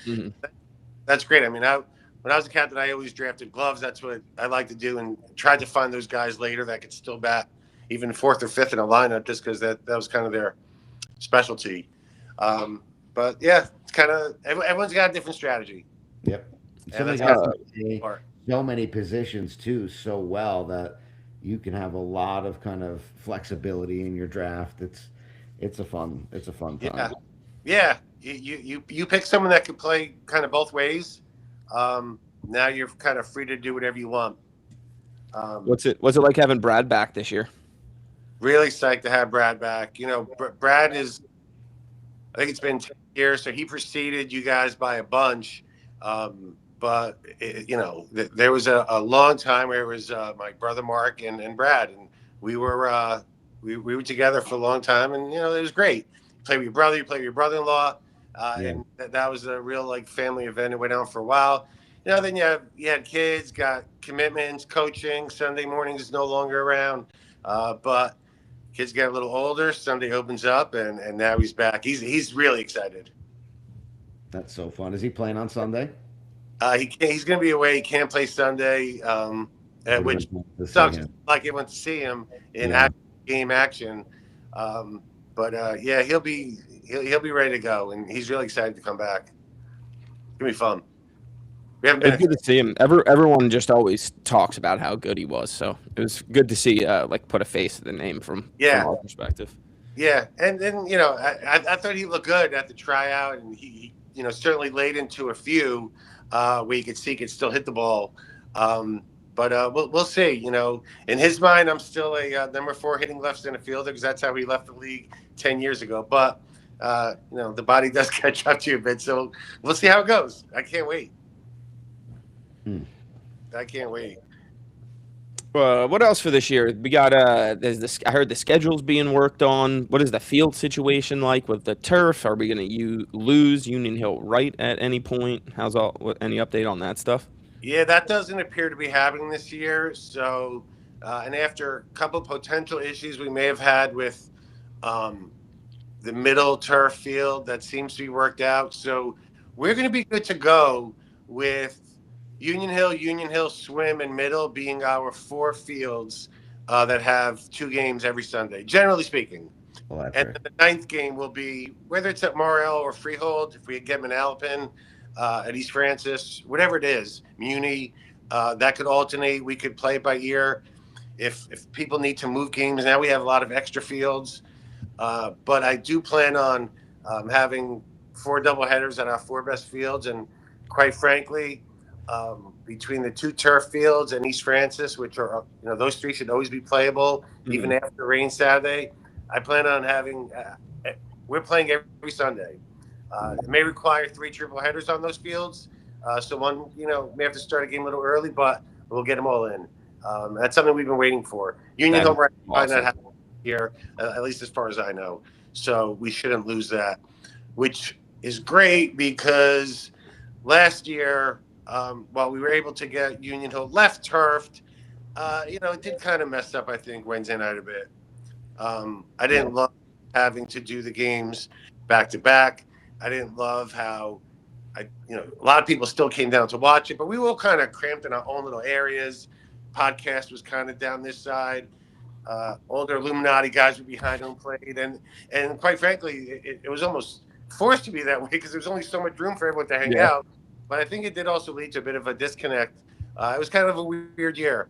that's great. I mean, when I was a captain, I always drafted gloves. That's what I like to do, and tried to find those guys later that could still bat even 4th or 5th in a lineup, just because that was kind of their specialty. But yeah, it's kind of everyone's got a different strategy. Yep. So so many positions too, so well that you can have a lot of kind of flexibility in your draft. It's a fun Yeah, time. yeah. You pick someone that could play kind of both ways. Now you're kind of free to do whatever you want. Um, What's it like having Brad back this year? really psyched to have Brad back. You know, Brad is. I think it's been 10 years, so he preceded you guys by a bunch. But there was a long time where it was my brother Mark and Brad, and we were we were together for a long time, and it was great. You play with your brother, you play with your brother-in-law, Yeah. and that was a real like family event. It went on for a while. Then you had kids, got commitments, coaching. Sunday mornings is no longer around, but kids get a little older. Sunday opens up, and now he's back. He's really excited. That's so fun. Is he playing on Sunday? He's going to be away. He can't play Sunday, Would have which been fun to see sucks. him. Like it went to see him in Yeah. game action, but yeah, he'll be ready to go, and he's really excited to come back. It's gonna be fun. We haven't It's been. good to see him. Everyone just always talks about how good he was, so it was good to see like put a face to the name from Yeah. our perspective. Yeah, and I thought he looked good at the tryout, and he certainly laid into a few where you could see he could still hit the ball. But we'll see. In his mind, I'm still a number 4 hitting left center fielder because that's how he left the league 10 years ago. But the body does catch up to you a bit, so we'll see how it goes. I can't wait. I can't wait. What else for this year? We got there's this. I heard the schedule's being worked on. What is the field situation like with the turf? Are we going to lose Union Hill right at any point? Any update on that stuff? Yeah, that doesn't appear to be happening this year. So, and after a couple potential issues we may have had with the middle turf field, that seems to be worked out. So, we're going to be good to go with Union Hill, Swim, and Middle being our 4 fields that have 2 games every Sunday, generally speaking. Well, that's And right. then the 9th game will be whether it's at Morrell or Freehold, if we get Manalapan, at East Francis, whatever it is, Muni, that could alternate. We could play it by ear. If people need to move games, now we have a lot of extra fields. But I do plan on having 4 doubleheaders at our 4 best fields. And quite frankly, between the 2 turf fields and East Francis, which are, those 3 should always be playable, even after rain Saturday. I plan on having, we're playing every Sunday. It may require 3 triple headers on those fields. So one, may have to start a game a little early, but we'll get them all in. That's something we've been waiting for. Union Hill right now not happening here, at least as far as I know. So we shouldn't lose that, which is great because last year, while we were able to get Union Hill left turfed, it did kind of mess up, I think, Wednesday night a bit. I didn't love having to do the games back to back. I didn't love how a lot of people still came down to watch it, but we were all kind of cramped in our own little areas. Podcast was kind of down this side. Older Illuminati guys were behind home plate, and quite frankly, it was almost forced to be that way because there was only so much room for everyone to hang out. But I think it did also lead to a bit of a disconnect. It was kind of a weird year,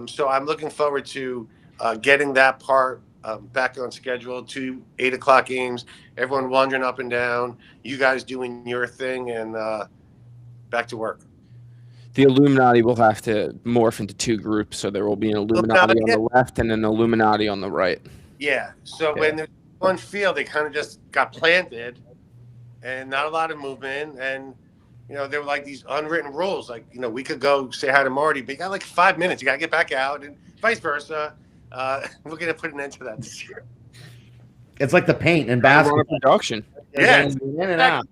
so I'm looking forward to getting that part back on schedule. 2 8 o'clock games, everyone wandering up and down, you guys doing your thing, and back to work. The Illuminati will have to morph into 2 groups, so there will be an Illuminati on the left and an Illuminati on the right. Yeah. So when there's one field, they kind of just got planted, and not a lot of movement, and there were like these unwritten rules. Like we could go say hi to Marty, but you got like 5 minutes. You got to get back out, and vice versa. We're gonna put an end to that this year. It's like the paint and basketball production. Yeah, in and out.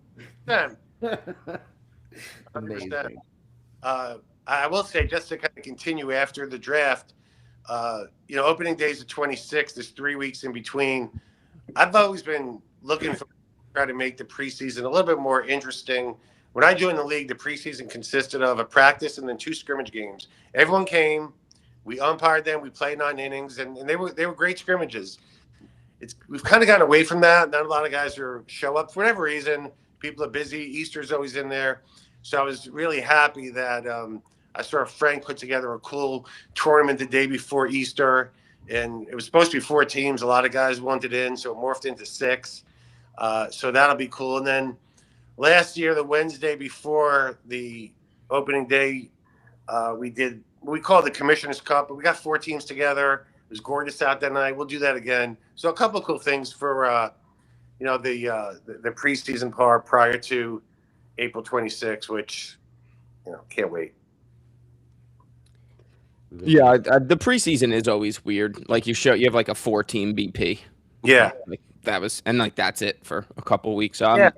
100%. I will say, just to kind of continue after the draft, opening day is the 26th. There's 3 weeks in between. I've always been looking for try to make the preseason a little bit more interesting. When I joined the league, the preseason consisted of a practice and then 2 scrimmage games. Everyone came. We umpired them. We played 9 innings, and they were great scrimmages. We've kind of gotten away from that. Not a lot of guys show up for whatever reason. People are busy. Easter's always in there. So I was really happy that I saw Frank put together a cool tournament the day before Easter, and it was supposed to be 4 teams. A lot of guys wanted in, so it morphed into 6. So that'll be cool. And then last year, the Wednesday before the opening day, we called it the Commissioner's Cup, but we got 4 teams together. It was gorgeous out that night. We'll do that again. So a couple of cool things for the preseason part prior to April 26th, which can't wait. Yeah, the preseason is always weird. Like you have like a 4-team BP. Yeah. Like that's it for a couple weeks. Yeah.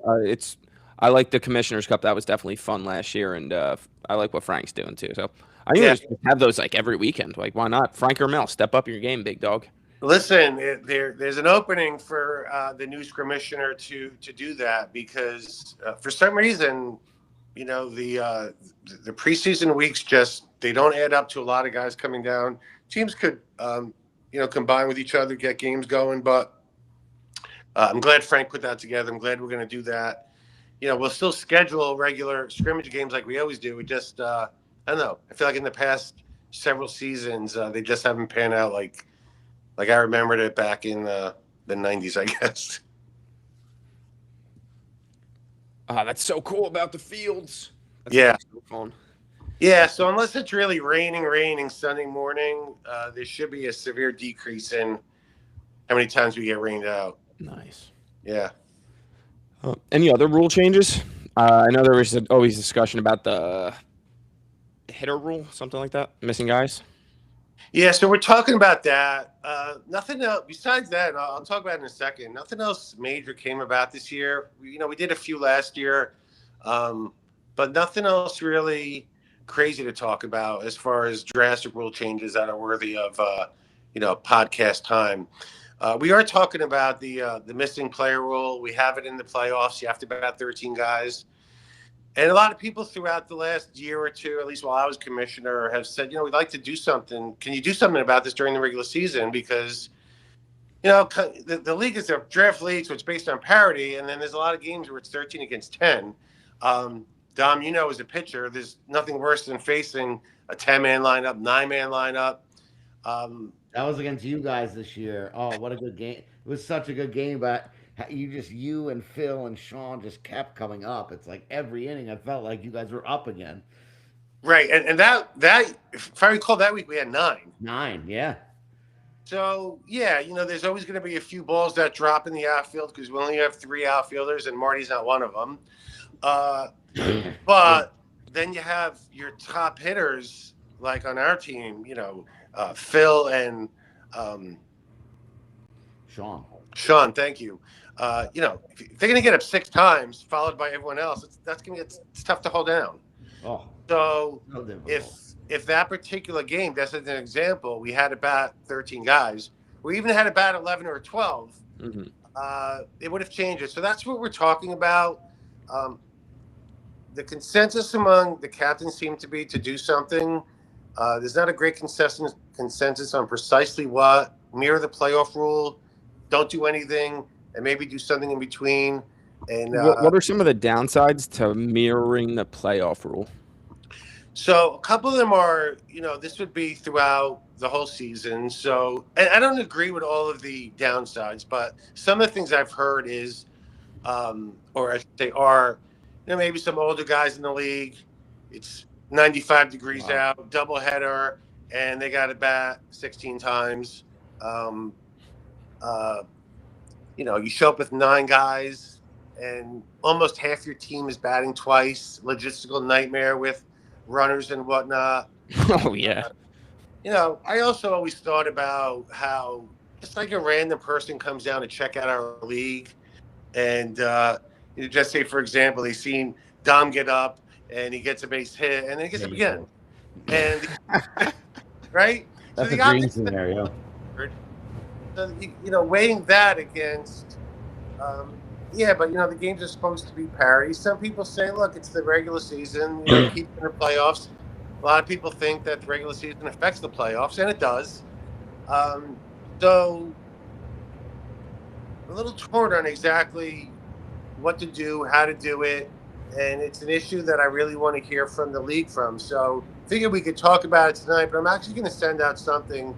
I like the Commissioner's Cup. That was definitely fun last year, and I like what Frank's doing too. So I think we just have those like every weekend. Like why not? Frank or Mel, step up your game, big dog. Listen, there's an opening for the new Commissioner to do that because for some reason, the preseason weeks they don't add up to a lot of guys coming down. Teams could combine with each other, get games going, but I'm glad Frank put that together. I'm glad we're going to do that. We'll still schedule regular scrimmage games like we always do. We just I don't know. I feel like in the past several seasons they just haven't panned out like I remembered it back in the 90s, I guess. That's so cool about the fields. That's so fun. Yeah, so unless it's really raining Sunday morning, there should be a severe decrease in how many times we get rained out. Nice. Yeah. Any other rule changes? I know there was always discussion about the hitter rule, something like that, missing guys. Yeah, so we're talking about that. Nothing else besides that. I'll talk about it in a second. Nothing else major came about this year. We did a few last year, but nothing else really crazy to talk about as far as drastic rule changes that are worthy of podcast time. We are talking about the missing player rule. We have it in the playoffs. You have to bat 13 guys. And a lot of people throughout the last year or two, at least while I was commissioner, have said, we'd like to do something. Can you do something about this during the regular season? Because, the league is a draft league, so it's based on parity. And then there's a lot of games where it's 13 against 10. Dom, as a pitcher, there's nothing worse than facing a 10-man lineup, 9-man lineup. That was against you guys this year. Oh, what a good game. It was such a good game, but you and Phil and Sean just kept coming up. It's like every inning I felt like you guys were up again. Right. And that if I recall that week we had 9. 9, yeah. So, there's always going to be a few balls that drop in the outfield because we only have 3 outfielders and Marty's not one of them. But then you have your top hitters like on our team, Phil and Sean, thank you. If they're going to get up 6 times, followed by everyone else, it's tough to hold down. Oh, so if that particular game, that's an example, we had to bat 13 guys, or even had to bat 11 or 12, it would have changed it. So that's what we're talking about. The consensus among the captains seemed to be to do something. There's not a great consensus on precisely what. Mirror the playoff rule. Don't do anything, and maybe do something in between. And what are some of the downsides to mirroring the playoff rule? So a couple of them are, this would be throughout the whole season. So, and I don't agree with all of the downsides, but some of the things I've heard is, or I should say are, maybe some older guys in the league. It's 95 degrees out, doubleheader, and they got to bat 16 times. You show up with 9 guys, and almost half your team is batting twice. Logistical nightmare with runners and whatnot. Oh yeah. I also always thought about how it's like a random person comes down to check out our league, and just say, for example, they seen Dom get up and he gets a base hit, and then he gets up again, and right. That's so a dream scenario. So weighing that against, but the games are supposed to be parity. Some people say, look, it's the regular season. Keep in the playoffs. A lot of people think that the regular season affects the playoffs, and it does. So a little torn on exactly what to do, how to do it. and it's an issue that I really want to hear from the league from. So figured we could talk about it tonight, but I'm actually going to send out something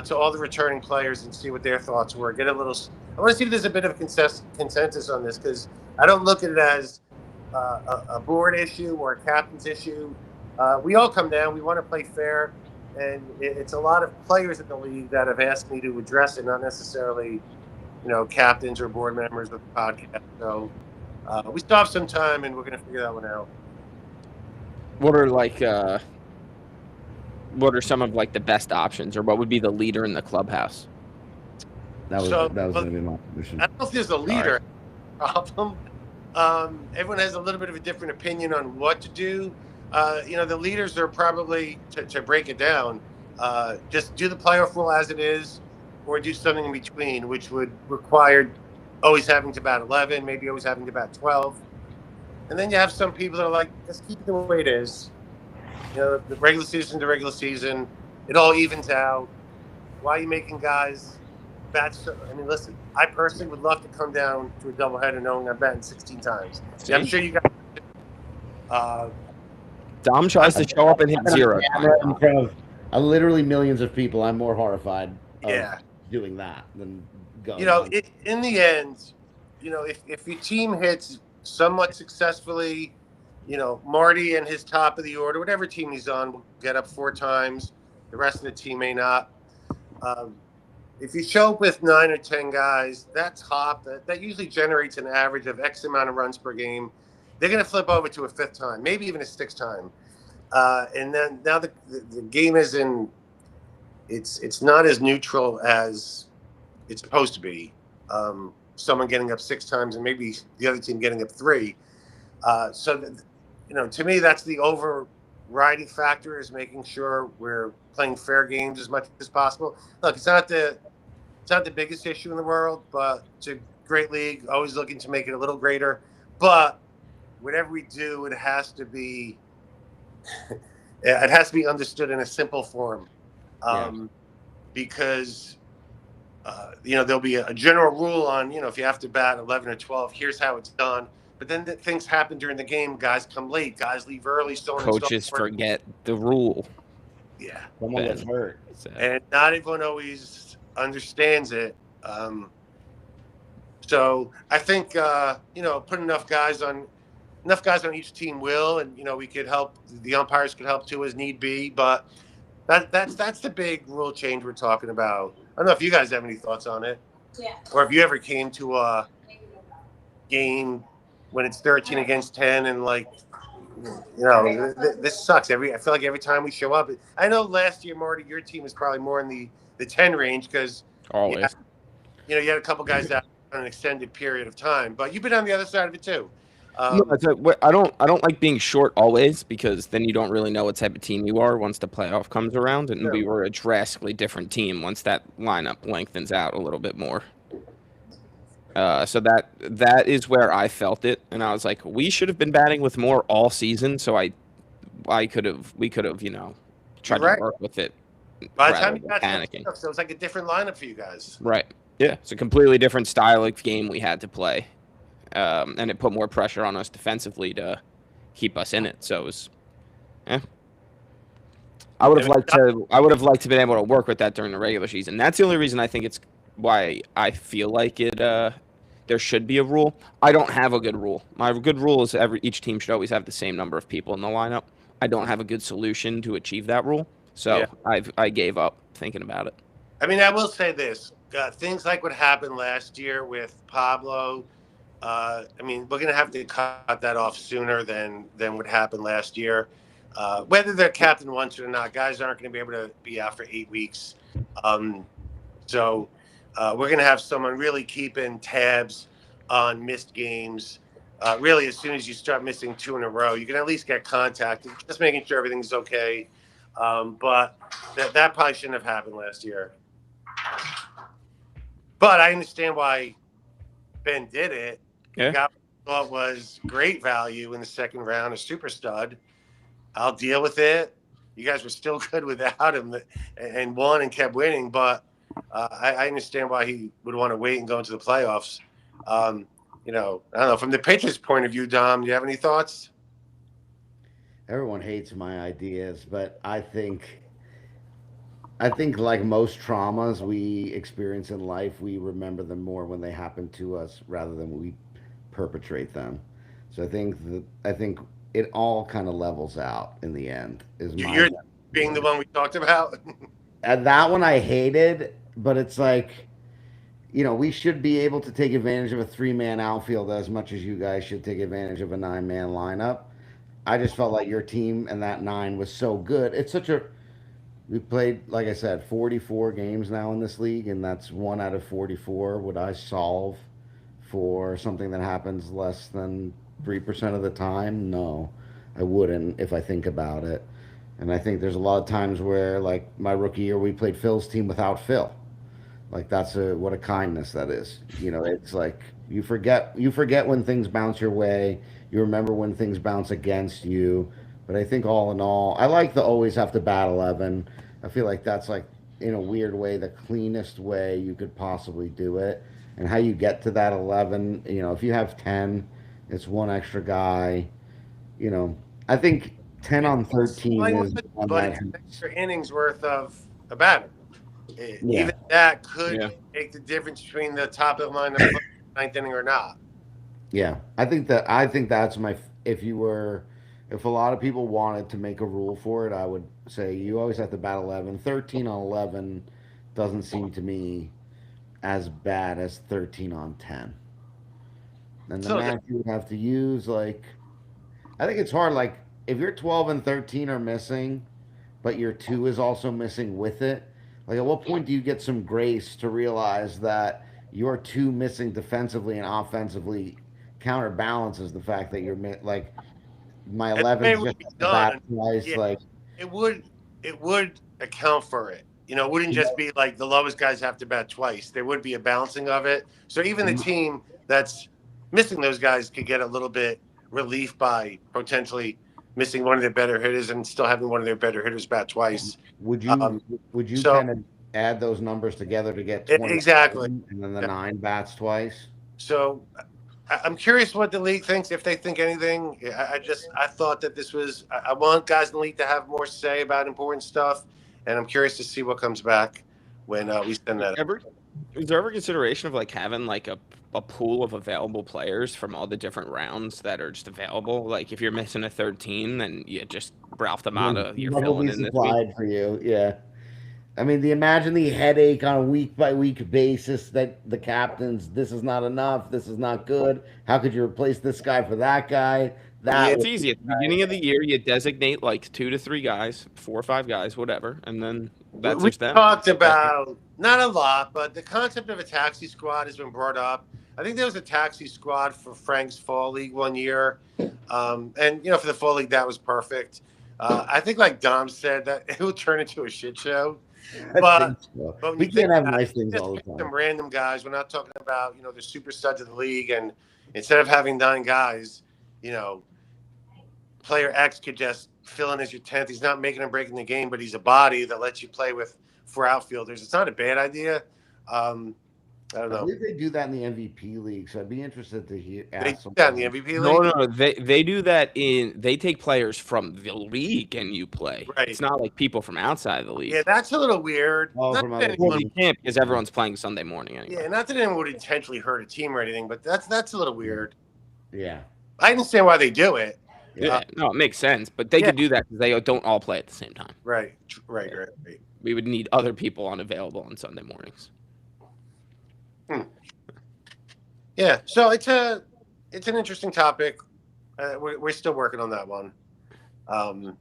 to all the returning players and see what their thoughts were. Get a little. I want to see if there's a bit of consensus on this, because I don't look at it as a board issue or a captain's issue. We all come down. We want to play fair, and it's a lot of players in the league that have asked me to address it, not necessarily, captains or board members of the podcast. So we still have some time, and we're going to figure that one out. What are some of like the best options, or what would be the leader in the clubhouse? That was going to be my position. I don't know if there's a leader problem. Everyone has a little bit of a different opinion on what to do. The leaders are probably, to break it down, just do the playoff rule as it is, or do something in between, which would require always having to bat 11, maybe always having to bat 12. And then you have some people that are like, just keep it the way it is. The regular season to regular season, it all evens out. Why are you making guys bat? I mean, listen, I personally would love to come down to a doubleheader knowing I'm batting 16 times. Yeah, I'm sure you guys. Dom tries to show up and hit 0. In front of literally millions of people. I'm more horrified of doing that than going. In the end, if your team hits somewhat successfully, Marty and his top of the order, whatever team he's on, will get up 4 times. The rest of the team may not. If you show up with 9 or 10 guys, that top, that usually generates an average of X amount of runs per game. They're going to flip over to a 5th time, maybe even a 6th time. And then now the game is in, it's not as neutral as it's supposed to be. Someone getting up 6 times and maybe the other team getting up 3. To me, that's the overriding factor, is making sure we're playing fair games as much as possible. Look, it's not the biggest issue in the world, but it's a great league, always looking to make it a little greater. But whatever we do, it has to be understood in a simple form, because there'll be a general rule on, if you have to bat 11 or 12, here's how it's done. But then things happen during the game. Guys come late. Guys leave early. Coaches forget the rule. Yeah. Someone gets hurt. And not everyone always understands it. So I think, put enough guys on each team will, and, we could help. The umpires could help too as need be. But that's the big rule change we're talking about. I don't know if you guys have any thoughts on it. Yeah. Or if you ever came to a game when it's 13 against 10 and this sucks. I feel like every time we show up, I know last year, Marty, your team was probably more in the 10 range because always, you had a couple guys out on an extended period of time, but you've been on the other side of it too. I don't like being short always, because then you don't really know what type of team you are once the playoff comes around, and we were a drastically different team once that lineup lengthens out a little bit more. So that is where I felt it, and I was like, we should have been batting with more all season. So we could have tried to work with it. By the time you got panicking, so it was like a different lineup for you guys. Right. Yeah. It's a completely different style of game we had to play, and it put more pressure on us defensively to keep us in it. So it was, I would have liked to been able to work with that during the regular season. That's the only reason I think it's why I feel like it. There should be a rule. I don't have a good rule. My good rule is each team should always have the same number of people in the lineup. I don't have a good solution to achieve that rule, so I gave up thinking about it. I mean, I will say this: things like what happened last year with Pablo. We're going to have to cut that off sooner than what happened last year. Whether their captain wants it or not, guys aren't going to be able to be out for 8 weeks. So we're going to have someone really keeping tabs on missed games. Really, as soon as you start missing 2 in a row, you can at least get contacted, just making sure everything's okay. But that probably shouldn't have happened last year. But I understand why Ben did it. Yeah. Got what I thought was great value in the second round, a super stud. I'll deal with it. You guys were still good without him and won and kept winning, but I understand why he would want to wait and go into the playoffs. I don't know. From the Patriots' point of view, Dom, do you have any thoughts? Everyone hates my ideas, but I think like most traumas we experience in life, we remember them more when they happen to us rather than we perpetrate them. So I think it all kind of levels out in the end. Is my You're being the one we talked about. and that one I hated, but it's like we should be able to take advantage of a three-man outfield as much as you guys should take advantage of a nine-man lineup. I just felt like your team and that nine was so good. It's such a we played, like I said, 44 games now in this league, and that's one out of 44. Would I solve for something that happens less than 3% of the time? No, I wouldn't if I think about it. And I think there's a lot of times where, like my rookie year, we played Phil's team without Phil. Like that's what a kindness that is. It's like you forget when things bounce your way. You remember when things bounce against you. But I think all in all, I like the always have to bat 11. I feel like that's like in a weird way the cleanest way you could possibly do it. And how you get to that 11, if you have 10, it's one extra guy. I think 10 on 13 Fine is with it, one but that it's an extra innings worth of a batter. yeah. Even that could Yeah. make the difference between the top of the line of ninth inning or not. Yeah, I think that's my if a lot of people wanted to make a rule for it, I would say you always have to bat 11. 13 on 11 doesn't seem to me as bad as 13 on 10. And the So math you would have to use, like, I think it's hard. Like, if your 12 and 13 are missing, but your two is also missing with it, like, at what point do you get some grace to realize that your two missing defensively and offensively counterbalances the fact that like my and the way 11's it would just be a bat done, twice, yeah, like it would account for it. It wouldn't just be like the lowest guys have to bat twice. There would be a balancing of it. So even the team that's missing those guys could get a little bit relief by potentially missing one of their better hitters and still having one of their better hitters bat twice. would Um, you would you so kind of add those numbers together to get 20 exactly. and then the nine bats twice? So I'm curious what the league thinks, if they think anything. I thought that this was. I want guys in the league to have more say about important stuff, and I'm curious to see what comes back when we send that. Is there ever consideration of like having like a pool of available players from all the different rounds that are just available? Like if you're missing a 13, then you just Ralph them out of you're What will filling be in this week. supplied for you? Yeah. I mean, imagine the headache on a week by week basis that the captains, this is not enough, this is not good. How could you replace this guy for that guy? Yeah. It's easy. At the beginning of the year, you designate like 2 to 3 guys, 4 or 5 guys, whatever, and then that's We just them. talked about not a lot, but the concept of a taxi squad has been brought up. I think there was a taxi squad for Frank's fall league one year, and for the fall league that was perfect. I think, like Dom said, that it would turn into a shit show. But when we you can't think have about nice it, things just all the pick time. some random guys. We're not talking about the super studs of the league, and instead of having 9 guys, player X could just fill in as your 10th. He's not making or breaking the game, but he's a body that lets you play with 4 outfielders. It's not a bad idea. I don't I know. believe they do that in the MVP league, so I'd be interested to hear. They Ask do that in the someone. MVP No, league, no, they do that they take players from the league and you play. right? It's not like people from outside the league. Yeah, that's a little weird. Oh, Not from that other Well, anyone, you can't because everyone's playing Sunday morning anyway. yeah, not that anyone would intentionally hurt a team or anything, but that's a little weird. Yeah. I understand why they do it. Yeah, no, it makes sense, but they could do that because they don't all play at the same time. Right. We would need other people unavailable on Sunday mornings. Yeah, so it's an interesting topic. We're still working on that one. And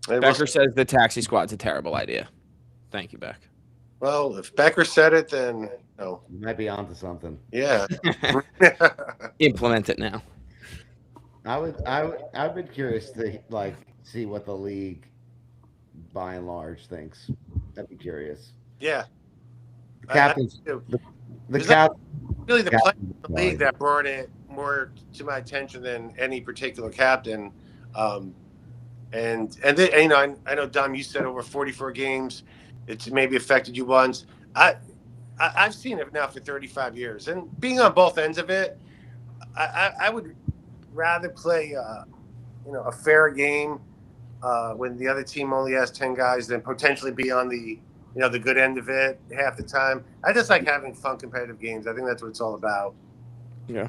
Becker says the taxi squad's a terrible idea. Thank you, Beck. well, if Becker said it, then no. You might be onto something. Yeah. Implement it now. I've been curious to see what the league by and large thinks. I'd be curious. Yeah. The captains, I do. the Is cap, Really, the player captains in the league that brought it more to my attention than any particular captain. And I know Dom, you said over 44 games, it's maybe affected you once. I've seen it now for 35 years, and being on both ends of it, I would rather play a fair game when the other team only has 10 guys than potentially be on the good end of it half the time. I just like having fun competitive games. I think that's what it's all about. Yeah,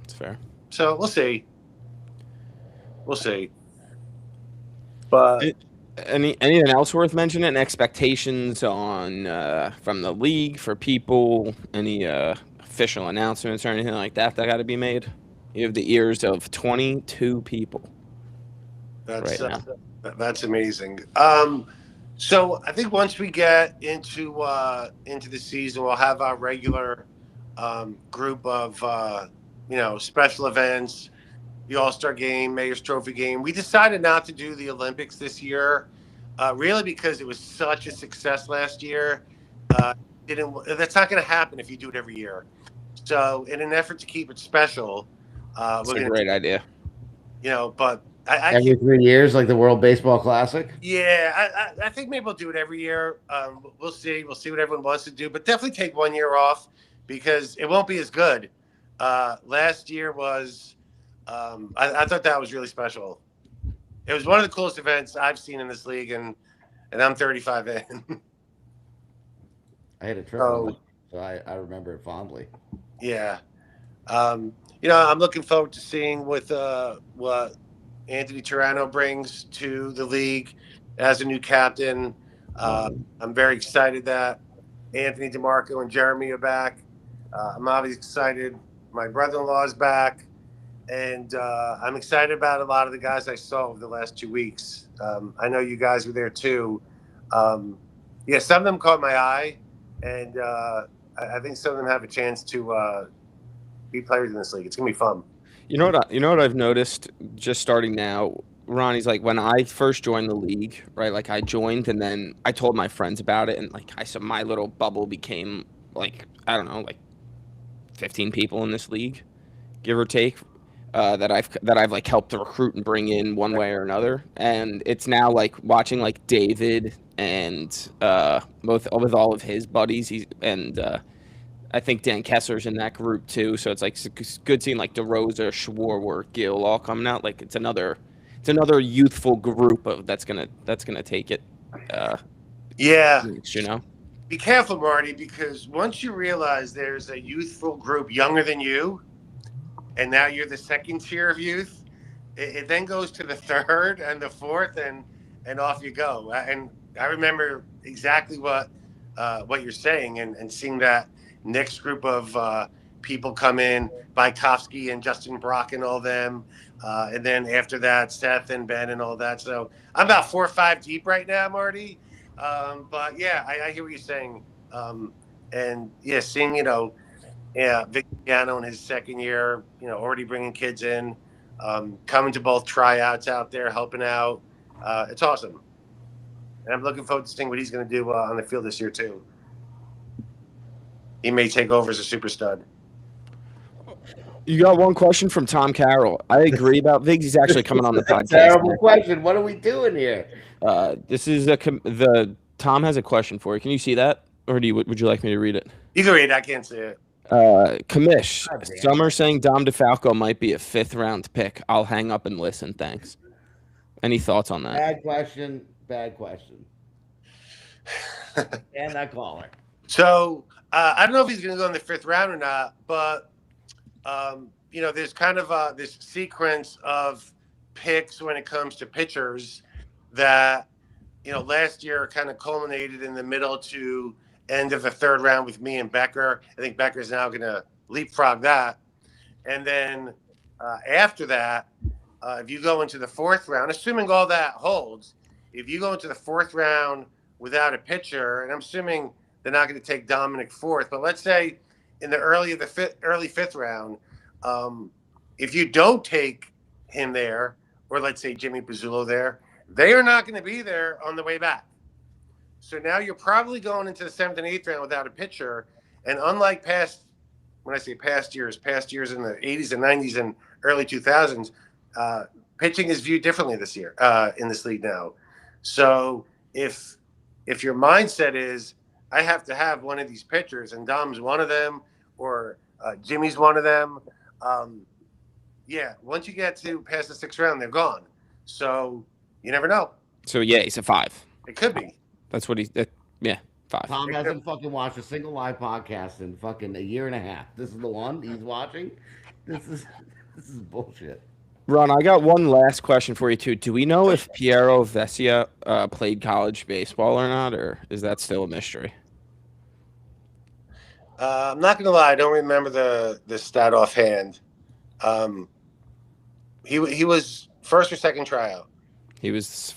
it's fair. So we'll see. We'll see. But Anything else worth mentioning? Expectations on from the league for people? Any official announcements or anything like that got to be made? You have the ears of 22 people that's right now. that's amazing. So I think once we get into the season, we'll have our regular group of special events, the All-Star Game, Mayor's Trophy Game. We decided not to do the Olympics this year, really because it was such a success last year. That's not going to happen if you do it every year. So, in an effort to keep it special, It's we're a going great idea. but I Every can't. 3 years, like the World Baseball Classic. Yeah, I think maybe we'll do it every year. We'll see. We'll see what everyone wants to do, but definitely take 1 year off because it won't be as good. Last year was. I thought that was really special. It was one of the coolest events I've seen in this league, and I'm 35 in. I had a trip So- on it, so I remember it fondly. Yeah. I'm looking forward to seeing what Anthony Tirano brings to the league as a new captain. I'm very excited that Anthony DeMarco and Jeremy are back. I'm obviously excited. My brother-in-law is back. And I'm excited about a lot of the guys I saw over the last 2 weeks. I know you guys were there too. Some of them caught my eye, and I think some of them have a chance to be players in this league. It's gonna be fun. You know what I've noticed just starting now, Ronnie's like when I first joined the league, right? Like I joined and then I told my friends about it, and like I saw my little bubble became like I don't know, like 15 people in this league, give or take. That I've like helped to recruit and bring in one way or another, and it's now like watching like David and both with all of his buddies. I think Dan Kessler's in that group too. So it's like it's good seeing like DeRosa, Schwarber, Gill all coming out. Like it's another youthful group of that's gonna take it. Yeah. You know. Be careful, Marty, because once you realize there's a youthful group younger than you, and now you're the second tier of youth, it then goes to the third and the fourth, and off you go. And I remember exactly what you're saying, and seeing that next group of people come in, Bykowski and Justin Brock and all them, and then after that, Seth and Ben and all that. So I'm about 4 or 5 deep right now, Marty. But yeah, I hear what you're saying. And yeah, seeing Vic Piano in his second year, already bringing kids in, coming to both tryouts out there, helping out. It's awesome. And I'm looking forward to seeing what he's going to do on the field this year, too. He may take over as a super stud. You got one question from Tom Carroll. I agree about Vigs. He's actually coming on the podcast. Terrible question. What are we doing here? This is Tom has a question for you. Can you see that, or would you like me to read it? You can read it. I can't see it. Commish, some are saying Dom DeFalco might be a 5th round pick. I'll hang up and listen. Thanks. Any thoughts on that? Bad question. And that caller. So I don't know if he's going to go in the 5th round or not, but there's kind of this sequence of picks when it comes to pitchers that last year kind of culminated in the middle to end of the 3rd round with me and Becker. I think Becker's now going to leapfrog that. And then after that, if you go into the 4th round, assuming all that holds, if you go into the 4th round without a pitcher, and I'm assuming they're not going to take Dominic 4th, but let's say in the early 5th round, if you don't take him there, or let's say Jimmy Pizzullo there, they are not going to be there on the way back. So now you're probably going into the 7th and 8th round without a pitcher. And unlike when I say past years in the 80s and 90s and early 2000s, pitching is viewed differently this year in this league now. So if your mindset is, I have to have one of these pitchers, and Dom's one of them, or Jimmy's one of them. Yeah, once you get to past the 6th round, they're gone. So you never know. So yeah, he's a 5. It could be. That's what yeah, 5. Tom hasn't fucking watched a single live podcast in fucking a year and a half. This is the one he's watching. This is bullshit. Ron, I got one last question for you too. Do we know if Piero Vesia played college baseball or not, or is that still a mystery? I'm not gonna lie, I don't remember the stat offhand. He was first or second tryout. He was,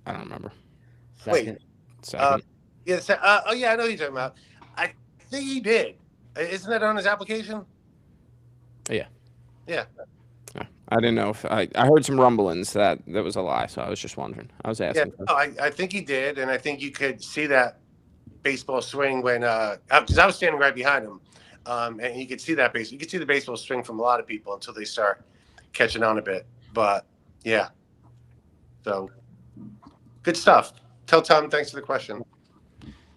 I don't remember. Second. Second. Yeah. Oh yeah, I know who you're talking about. I think he did. Isn't that on his application? Yeah. Yeah. I didn't know if I heard some rumblings that was a lie, so I was just wondering. I was asking. Yeah, no, I think he did, and I think you could see that baseball swing when because I was standing right behind him, and you could see that you could see the baseball swing from a lot of people until they start catching on a bit. But yeah, so good stuff. Tell Tom thanks for the question.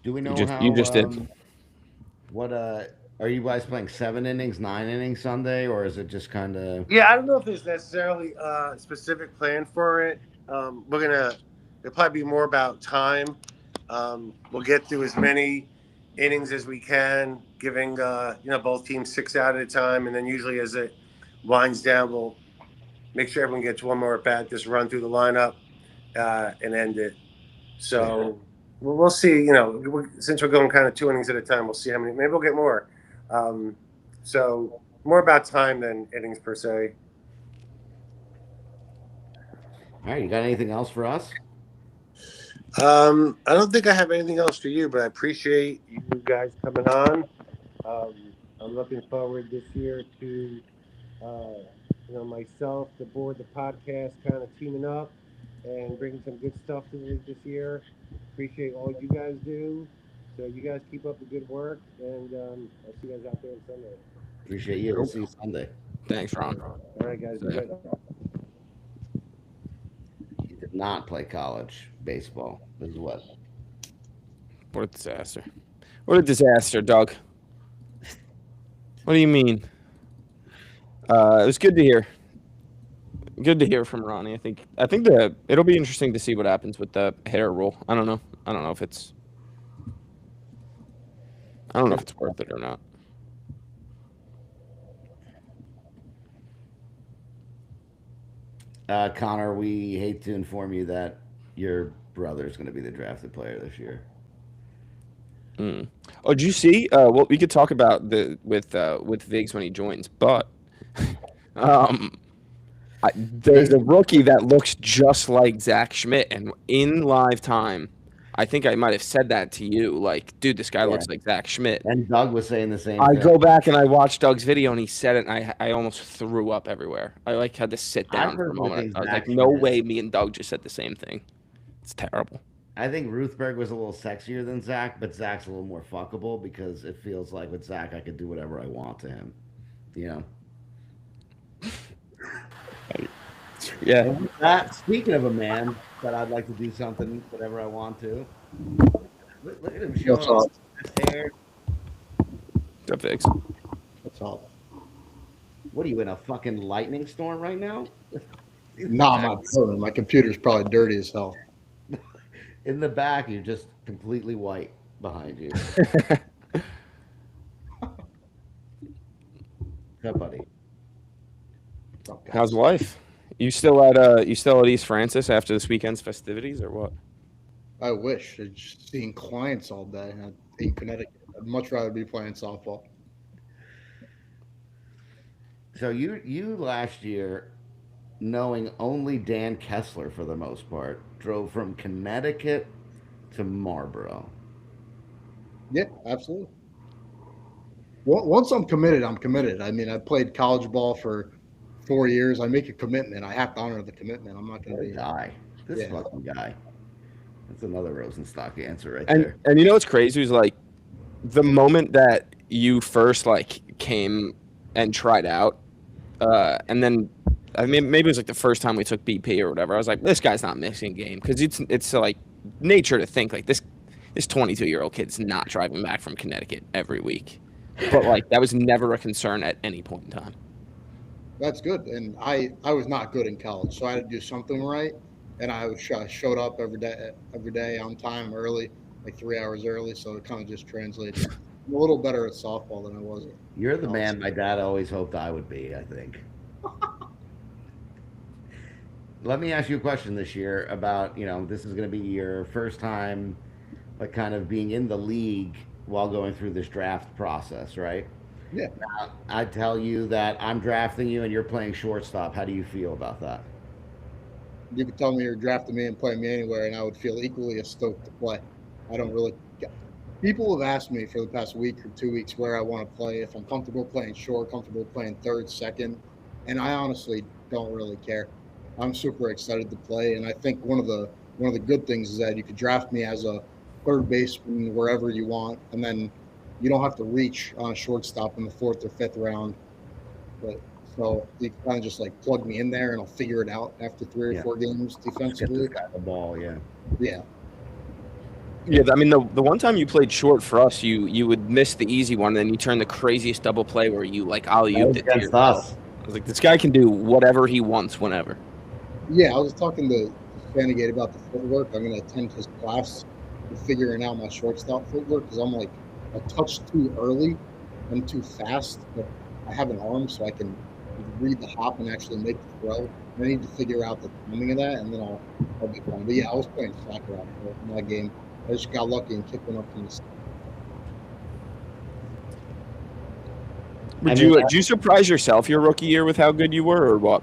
Do we know You just did. What are you guys playing 7 innings, 9 innings Sunday, or is it just kind of? Yeah, I don't know if there's necessarily a specific plan for it. It'll probably be more about time. We'll get through as many innings as we can, giving both teams 6 out at a time, and then usually as it winds down, we'll make sure everyone gets one more at bat, just run through the lineup and end it. So we'll see. Since we're going kind of 2 innings at a time, we'll see how many. Maybe we'll get more. So more about time than innings per se. All right, you got anything else for us? I don't think I have anything else for you, but I appreciate you guys coming on. I'm looking forward this year to, myself, the board, the podcast, kind of teaming up and bringing some good stuff to the league this year. Appreciate all you guys do. So you guys keep up the good work, and I'll see you guys out there on Sunday. Appreciate you. We'll see you Sunday. Thanks, Ron. All right, guys. Good. He did not play college baseball. This is what? What a disaster. What a disaster, Doug. What do you mean? It was good to hear. Good to hear from Ronnie. I think that it'll be interesting to see what happens with the hitter rule. I don't know if it's worth it or not. Connor, we hate to inform you that your brother's going to be the drafted player this year. Oh, did you see? Well, we could talk about with Vigs when he joins, but there's a rookie that looks just like Zach Schmidt, and in live time, I think I might have said that to you. Like, dude, this guy looks like Zach Schmidt. And Doug was saying the same I thing. go back and I watched Doug's video, and he said it, and I almost threw up everywhere. I had to sit down for a moment. I was like, no way me and Doug just said the same thing. It's terrible. I think Ruthberg was a little sexier than Zach, but Zach's a little more fuckable because it feels like with Zach, I could do whatever I want to him. Yeah. Speaking of a man that I'd like to do something, whatever I want to. Look at him showing off his hair. Go Vigs. That's all. What are you in a fucking lightning storm right now? Nah, my phone. My computer's probably dirty as hell. In the back, you're just completely white behind you. What's up, buddy? How's life? You still at East Francis after this weekend's festivities, or what? I wish. It's just seeing clients all day in Connecticut. I'd much rather be playing softball. So you last year, knowing only Dan Kessler for the most part, drove from Connecticut to Marlboro. Yeah, absolutely. Well, once I'm committed, I'm committed. I mean, I played college ball for 4 years. I make a commitment. I have to honor the commitment. I'm not going to be This fucking guy. That's another Rosenstock answer right and, there. And you know what's crazy is like the moment that you first came and tried out, and then I mean maybe it was like the first time we took BP or whatever. I was like, this guy's not missing a game because it's like nature to think like this this 22-year-old kid's not driving back from Connecticut every week. But like that was never a concern at any point in time. That's good. And I was not good in college, so I had to do something right. And I showed up every day on time, early, like 3 hours early. So it kind of just translated. I'm a little better at softball than I was. You're the man my dad always hoped I would be, I think. Let me ask you a question this year about, this is going to be your first time, like, kind of being in the league while going through this draft process, right? Yeah. Now, I tell you that I'm drafting you and you're playing shortstop. How do you feel about that? You could tell me you're drafting me and playing me anywhere, and I would feel equally as stoked to play. I don't really. People have asked me for the past week or 2 weeks where I want to play, if I'm comfortable playing short, comfortable playing third, second, and I honestly don't really care. I'm super excited to play, and I think one of the good things is that you could draft me as a third baseman wherever you want, and then you don't have to reach on a shortstop in the fourth or fifth round. But so you can kind of just like plug me in there, and I'll figure it out after 3 or 4 games Get defensively. this guy the ball, yeah. Yeah. Yeah, I mean the one time you played short for us, you would miss the easy one, and then you turn the craziest double play where you like alley-ooped it to Against yourself. us. I was like, this guy can do whatever he wants whenever. Yeah, I was talking to Fanigate about the footwork. I'm going to attend his class for figuring out my shortstop footwork because I'm like a touch too early and too fast, but I have an arm so I can read the hop and actually make the throw. I need to figure out the timing of that, and then I'll be fine. But yeah, I was playing soccer out there in that game. I just got lucky and kicked one up from the side. Did you surprise yourself your rookie year with how good you were, or what?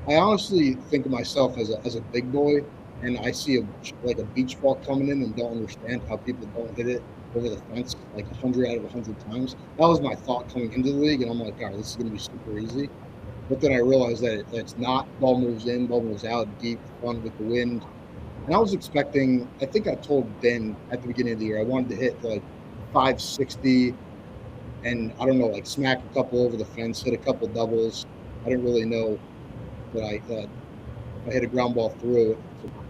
I honestly think of myself as a big boy, and I see a beach ball coming in and don't understand how people don't hit it over the fence like 100 out of 100 times. That was my thought coming into the league, and I'm like, all right, this is going to be super easy. But then I realized that it's not. Ball moves in, ball moves out, deep, fun with the wind. And I was expecting, I think I told Ben at the beginning of the year, I wanted to hit like 560 and I don't know, like smack a couple over the fence, hit a couple doubles. I didn't really know that I hit a ground ball through it.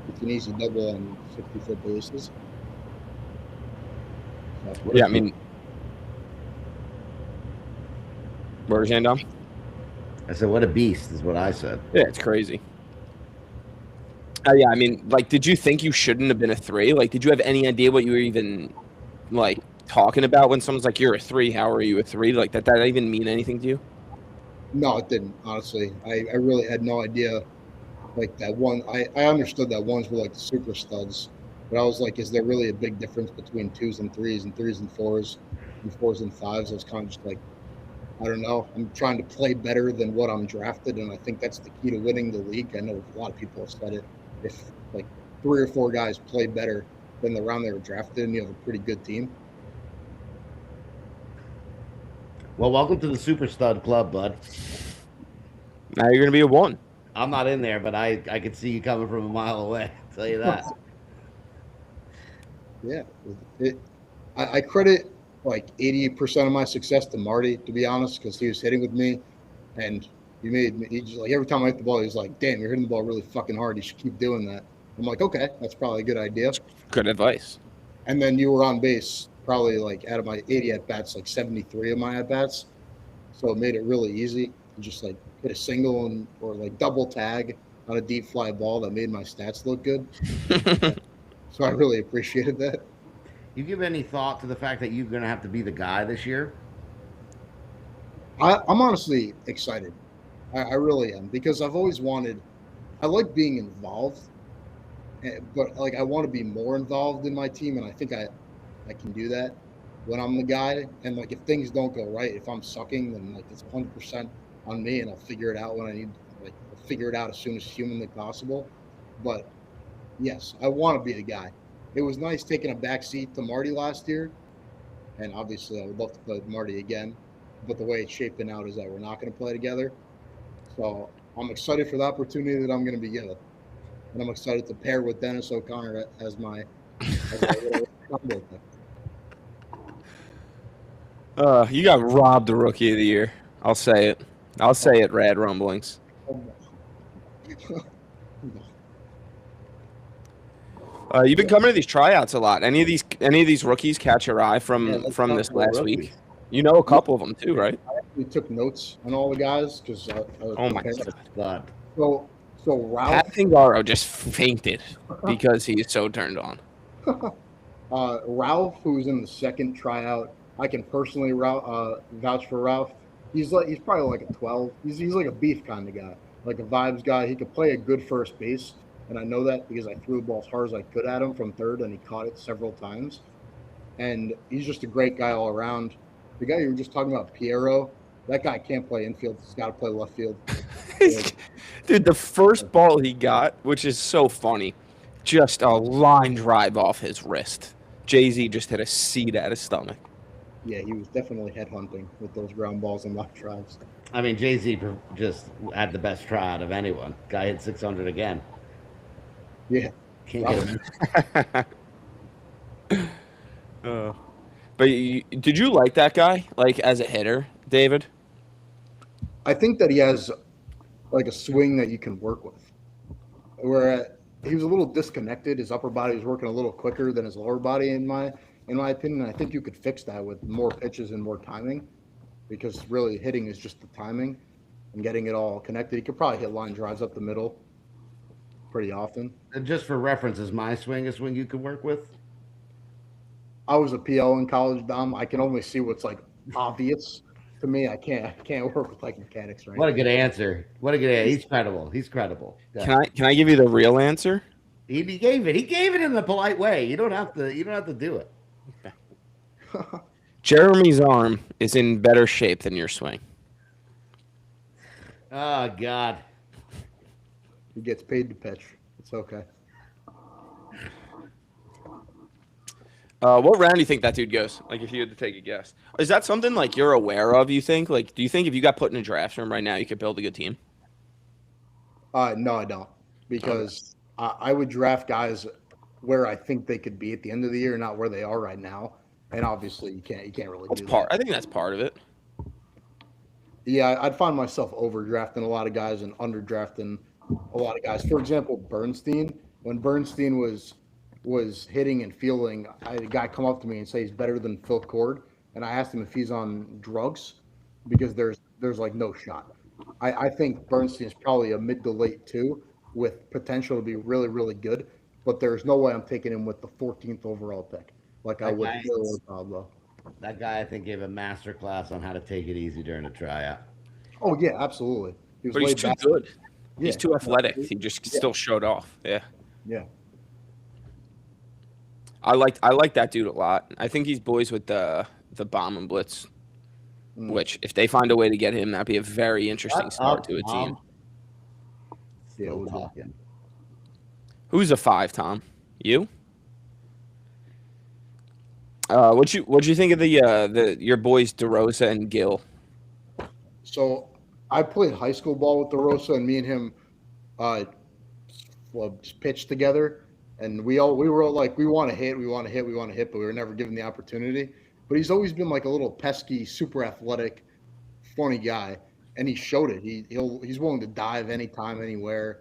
It's an easy double on 60-foot bases. Yeah, I mean, where's your hand on? I said, what a beast is what I said. Yeah, it's crazy. Yeah, I mean, like, did you think you shouldn't have been a 3? Like, did you have any idea what you were even, like, talking about when someone's like, you're a 3, how are you a 3? Like, that even mean anything to you? No, it didn't, honestly. I really had no idea. Like, that one, I understood that ones were like the super studs, but I was like, is there really a big difference between 2s and 3s and 3s and 4s and 4s and 5s? I was kind of just like, I don't know. I'm trying to play better than what I'm drafted, and I think that's the key to winning the league. I know a lot of people have said it. If like 3 or 4 guys play better than the round they were drafted in, you have a pretty good team. Well, welcome to the Super Stud Club, bud. Now you're going to be a 1. I'm not in there, but I could see you coming from a mile away. I'll tell you that. Yeah. I credit like 80% of my success to Marty, to be honest, because he was hitting with me, and he just like every time I hit the ball, he was like, damn, you're hitting the ball really fucking hard. You should keep doing that. I'm like, okay, that's probably a good idea. Good advice. And then you were on base probably like out of my 80 at-bats, like 73 of my at-bats. So it made it really easy. You just like hit a single or like double tag on a deep fly ball that made my stats look good. So I really appreciated that. You give any thought to the fact that you're going to have to be the guy this year? I'm honestly excited. I really am, because I've always wanted – I like being involved, but like I want to be more involved in my team, and I think I can do that when I'm the guy. And like if things don't go right, if I'm sucking, then like it's 100% on me, and I'll figure it out when I need – like I'll figure it out as soon as humanly possible. But yes, I want to be the guy. It was nice taking a back seat to Marty last year, and obviously I would love to play with Marty again. But the way it's shaping out is that we're not going to play together. So I'm excited for the opportunity that I'm going to be given. And I'm excited to pair with Dennis O'Connor as my little combo. You got robbed the rookie of the year. I'll say it. Rad Rumblings. You've been coming to these tryouts a lot. Any of these rookies catch your eye from let's from talk this about last rookies. week? You know a couple of them too, right? We took notes on all the guys because I was Oh my prepared. god. God. So Ralph, Pat Fingaro just fainted because he is so turned on. Ralph, who's in the second tryout, I can personally vouch for Ralph. He's probably like a 12. He's like a beef kind of guy, like a vibes guy. He could play a good first base, and I know that because I threw the ball as hard as I could at him from third, and he caught it several times. And he's just a great guy all around. The guy you were just talking about, Piero, that guy can't play infield. He's got to play left field. Dude, the first ball he got, which is so funny, just a line drive off his wrist. Jay-Z just hit a seat at his stomach. Yeah, he was definitely headhunting with those ground balls and left drives. I mean, Jay-Z just had the best tryout of anyone. Guy hit 600 again. Yeah. Can't get him. But did you like that guy, like as a hitter, David? I think that he has like a swing that you can work with. Where he was a little disconnected. His upper body was working a little quicker than his lower body, in my opinion. I think you could fix that with more pitches and more timing, because really hitting is just the timing and getting it all connected. He could probably hit line drives up the middle pretty often. And just for reference, is my swing a swing you could work with? I was a PL in college, Dom. I can only see what's like obvious to me. I can't work with like mechanics right What a now. good answer. What a good answer. He's credible. He's credible. Yeah. Can I give you the real answer? He gave it. He gave it in a polite way. You don't have to do it. Jeremy's arm is in better shape than your swing. Oh God. He gets paid to pitch. It's okay. What round do you think that dude goes? Like, if you had to take a guess, is that something like you're aware of? You think? Like, do you think if you got put in a draft room right now, you could build a good team? No, I don't, because I would draft guys where I think they could be at the end of the year, not where they are right now. And obviously, you can't really That's do part. that. I think that's part of it. Yeah, I'd find myself overdrafting a lot of guys and underdrafting a lot of guys. For example, Bernstein. When Bernstein was hitting and fielding, I had a guy come up to me and say he's better than Phil Cord, and I asked him if he's on drugs, because there's like no shot. I think Bernstein is probably a mid to late 2 with potential to be really, really good, but there's no way I'm taking him with the 14th overall pick like I would Phil or Pablo. That guy, I think, gave a master class on how to take it easy during a tryout. Oh yeah, absolutely. He was But he's laid too back. good. He's Yeah. too athletic. He just still showed off. Yeah. Yeah. I like that dude a lot. I think he's boys with the bomb and blitz, which if they find a way to get him, that'd be a very interesting start to a team. Yeah, Still we'll do. talking. Who's a 5, Tom? You? What'd you think of the your boys DeRosa and Gill? So I played high school ball with DeRosa, and me and him pitched together, and we were all like, we want to hit, but we were never given the opportunity. But he's always been like a little pesky, super athletic, funny guy, and he showed it. He's willing to dive anytime, anywhere.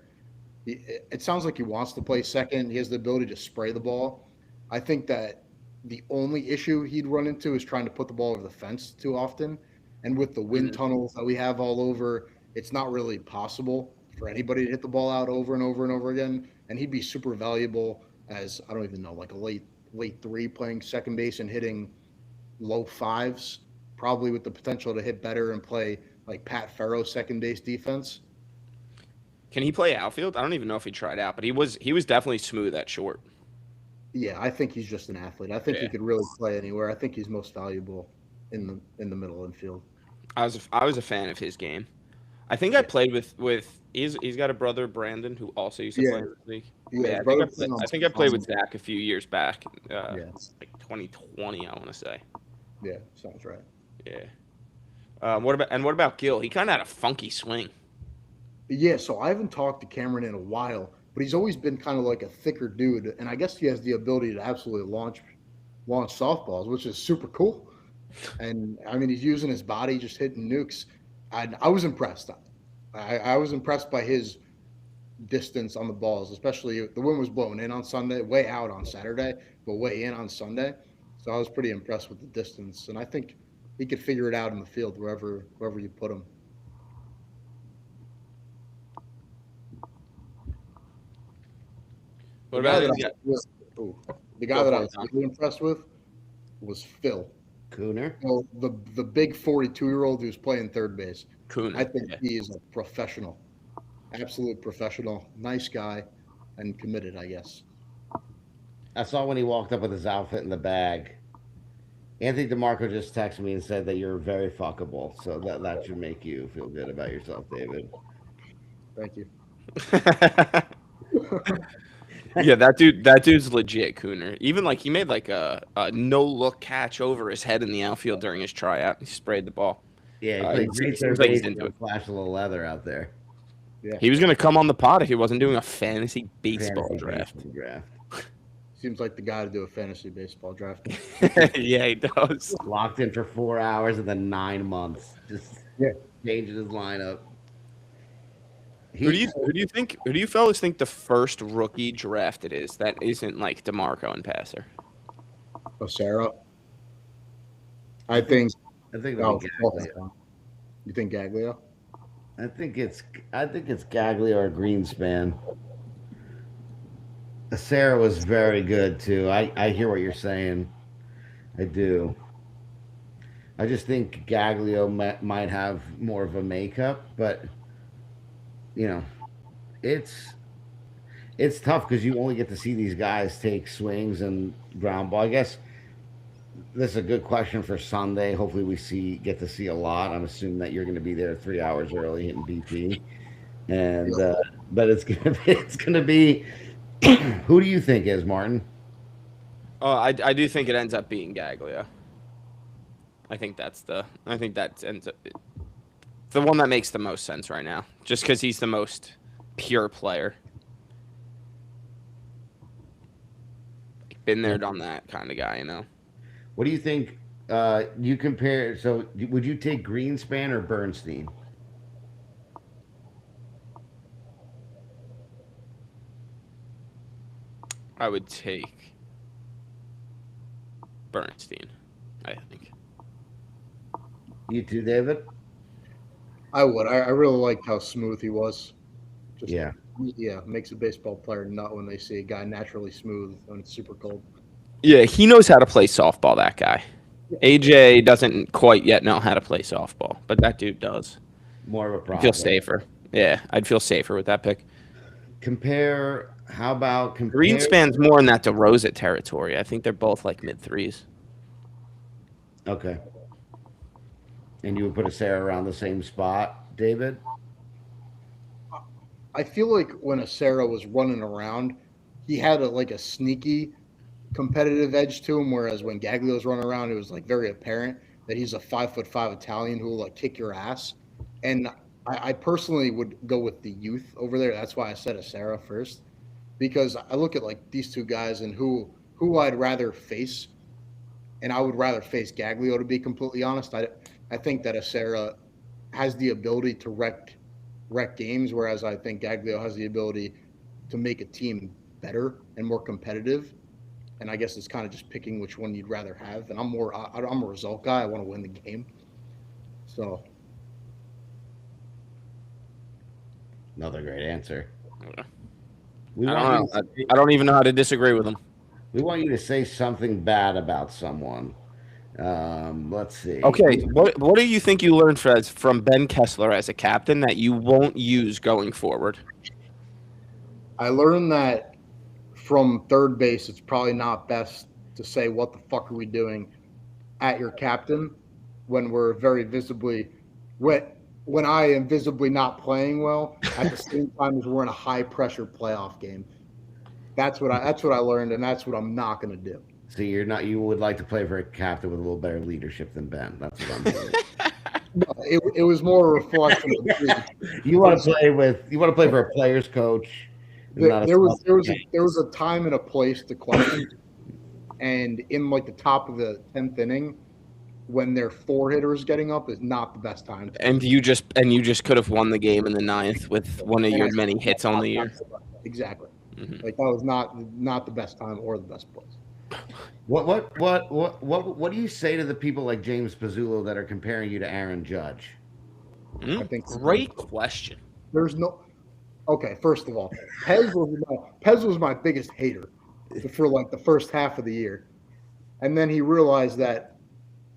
It sounds like he wants to play second. He has the ability to spray the ball. I think that the only issue he'd run into is trying to put the ball over the fence too often. And with the wind tunnels that we have all over, it's not really possible for anybody to hit the ball out over and over and over again. And he'd be super valuable as, I don't even know, like a late 3 playing second base and hitting low 5s, probably with the potential to hit better and play like Pat Farrow second base defense. Can he play outfield? I don't even know if he tried out, but he was definitely smooth at short. Yeah, I think he's just an athlete. I think he could really play anywhere. I think he's most valuable in the middle infield. I was a fan of his game. I think I played with he's got a brother, Brandon, who also used to play in the league. Yeah, I think I played with Zach a few years back, like 2020, I want to say. Yeah, sounds right. Yeah. What about Gill? He kind of had a funky swing. Yeah, so I haven't talked to Cameron in a while, but he's always been kind of like a thicker dude, and I guess he has the ability to absolutely launch softballs, which is super cool. And I mean, he's using his body, just hitting nukes. I was impressed. I was impressed by his distance on the balls, especially the wind was blowing in on Sunday, way out on Saturday, but way in on Sunday. So I was pretty impressed with the distance, and I think he could figure it out in the field wherever you put him. What The guy about that the guy Go that for I it, was Tom. really impressed with was Phil. Cooner. So the big 42-year-old who's playing third base. Kuhn? I think Yeah. he is a professional, absolute professional, nice guy, and committed, I guess. I saw when he walked up with his outfit in the bag. Anthony DeMarco just texted me and said that you're very fuckable. So that should make you feel good about yourself, David. Thank you. Yeah, that dude's legit, Cooner. Even like he made like a no look catch over his head in the outfield during his tryout. He sprayed the ball. Yeah, he He played great seems third like he's base into and it. flashed a little leather out there. Yeah, He was gonna come on the pod if he wasn't doing a fantasy baseball Fantasy draft. baseball draft. seems like the guy to do a fantasy baseball draft. Yeah, he does. Locked in for 4 hours and then 9 months. Just Yeah. changing his lineup. Who do you fellas think the first rookie drafted is that isn't like DeMarco and Passer? Sarah. I think. I think Oh, it'll be Gaglio. you think Gaglio? I think it's Gaglio or Greenspan. Sarah was very good too. I hear what you're saying. I do. I just think Gaglio might have more of a makeup, but you know, it's tough because you only get to see these guys take swings and ground ball. I guess this is a good question for Sunday. Hopefully, get to see a lot. I'm assuming that you're going to be there 3 hours early hitting BP, and but it's gonna be. Who do you think is Martin? Oh, I do think it ends up being Gaglio. I think that ends up the one that makes the most sense right now, just because he's the most pure player. Been there, done that kind of guy, you know. What do you think? You compare. So, would you take Greenspan or Bernstein? I would take Bernstein, I think. You too, David. I would. I really liked how smooth he was. Just, Yeah. Yeah, makes a baseball player nut when they see a guy naturally smooth when it's super cold. Yeah, he knows how to play softball, that guy. AJ doesn't quite yet know how to play softball, but that dude does. More of a I problem. feel safer. Yeah, I'd feel safer with that pick. Compare. How about compare? Greenspan's more in that DeRosa territory. I think they're both like mid-threes. Okay. And you would put a Sarah around the same spot, David? I feel like when Acera was running around, he had a sneaky competitive edge to him, whereas when Gaglio's running around, it was like very apparent that he's a 5'5" Italian who will like kick your ass. And I personally would go with the youth over there. That's why I said Acera first, because I look at like these two guys and who I'd rather face, and I would rather face Gaglio, to be completely honest. I think that Acera has the ability to wreck games, whereas I think Gaglio has the ability to make a team better and more competitive. And I guess it's kind of just picking which one you'd rather have. And I'm a result guy. I want to win the game. So Another great answer. Okay. We I want don't know. you I don't even know how to disagree with him. we want you to say something bad about someone. Let's see. Okay, what do you think you learned from Ben Kessler as a captain that you won't use going forward? I learned that from third base, it's probably not best to say, "What the fuck are we doing?" at your captain when we're very visibly when I am visibly not playing well at the same time as we're in a high pressure playoff game. That's what I learned, and that's what I'm not going to do. So you would like to play for a captain with a little better leadership than Ben. That's what I'm doing. No, it was more a reflection of the you want to play for a player's coach. there was a time and a place to question, and in like the top of the 10th inning, when their 4-hitter is getting up is not the best time. And you just could have won the game in the 9th with one of your many hits on the year. Exactly. Mhm. Like that was not the best time or the best place. What do you say to the people like James Pizzulo that are comparing you to Aaron Judge? I think Great question. there's no. Okay, first of all, Pez was my biggest hater for like the first half of the year, and then he realized that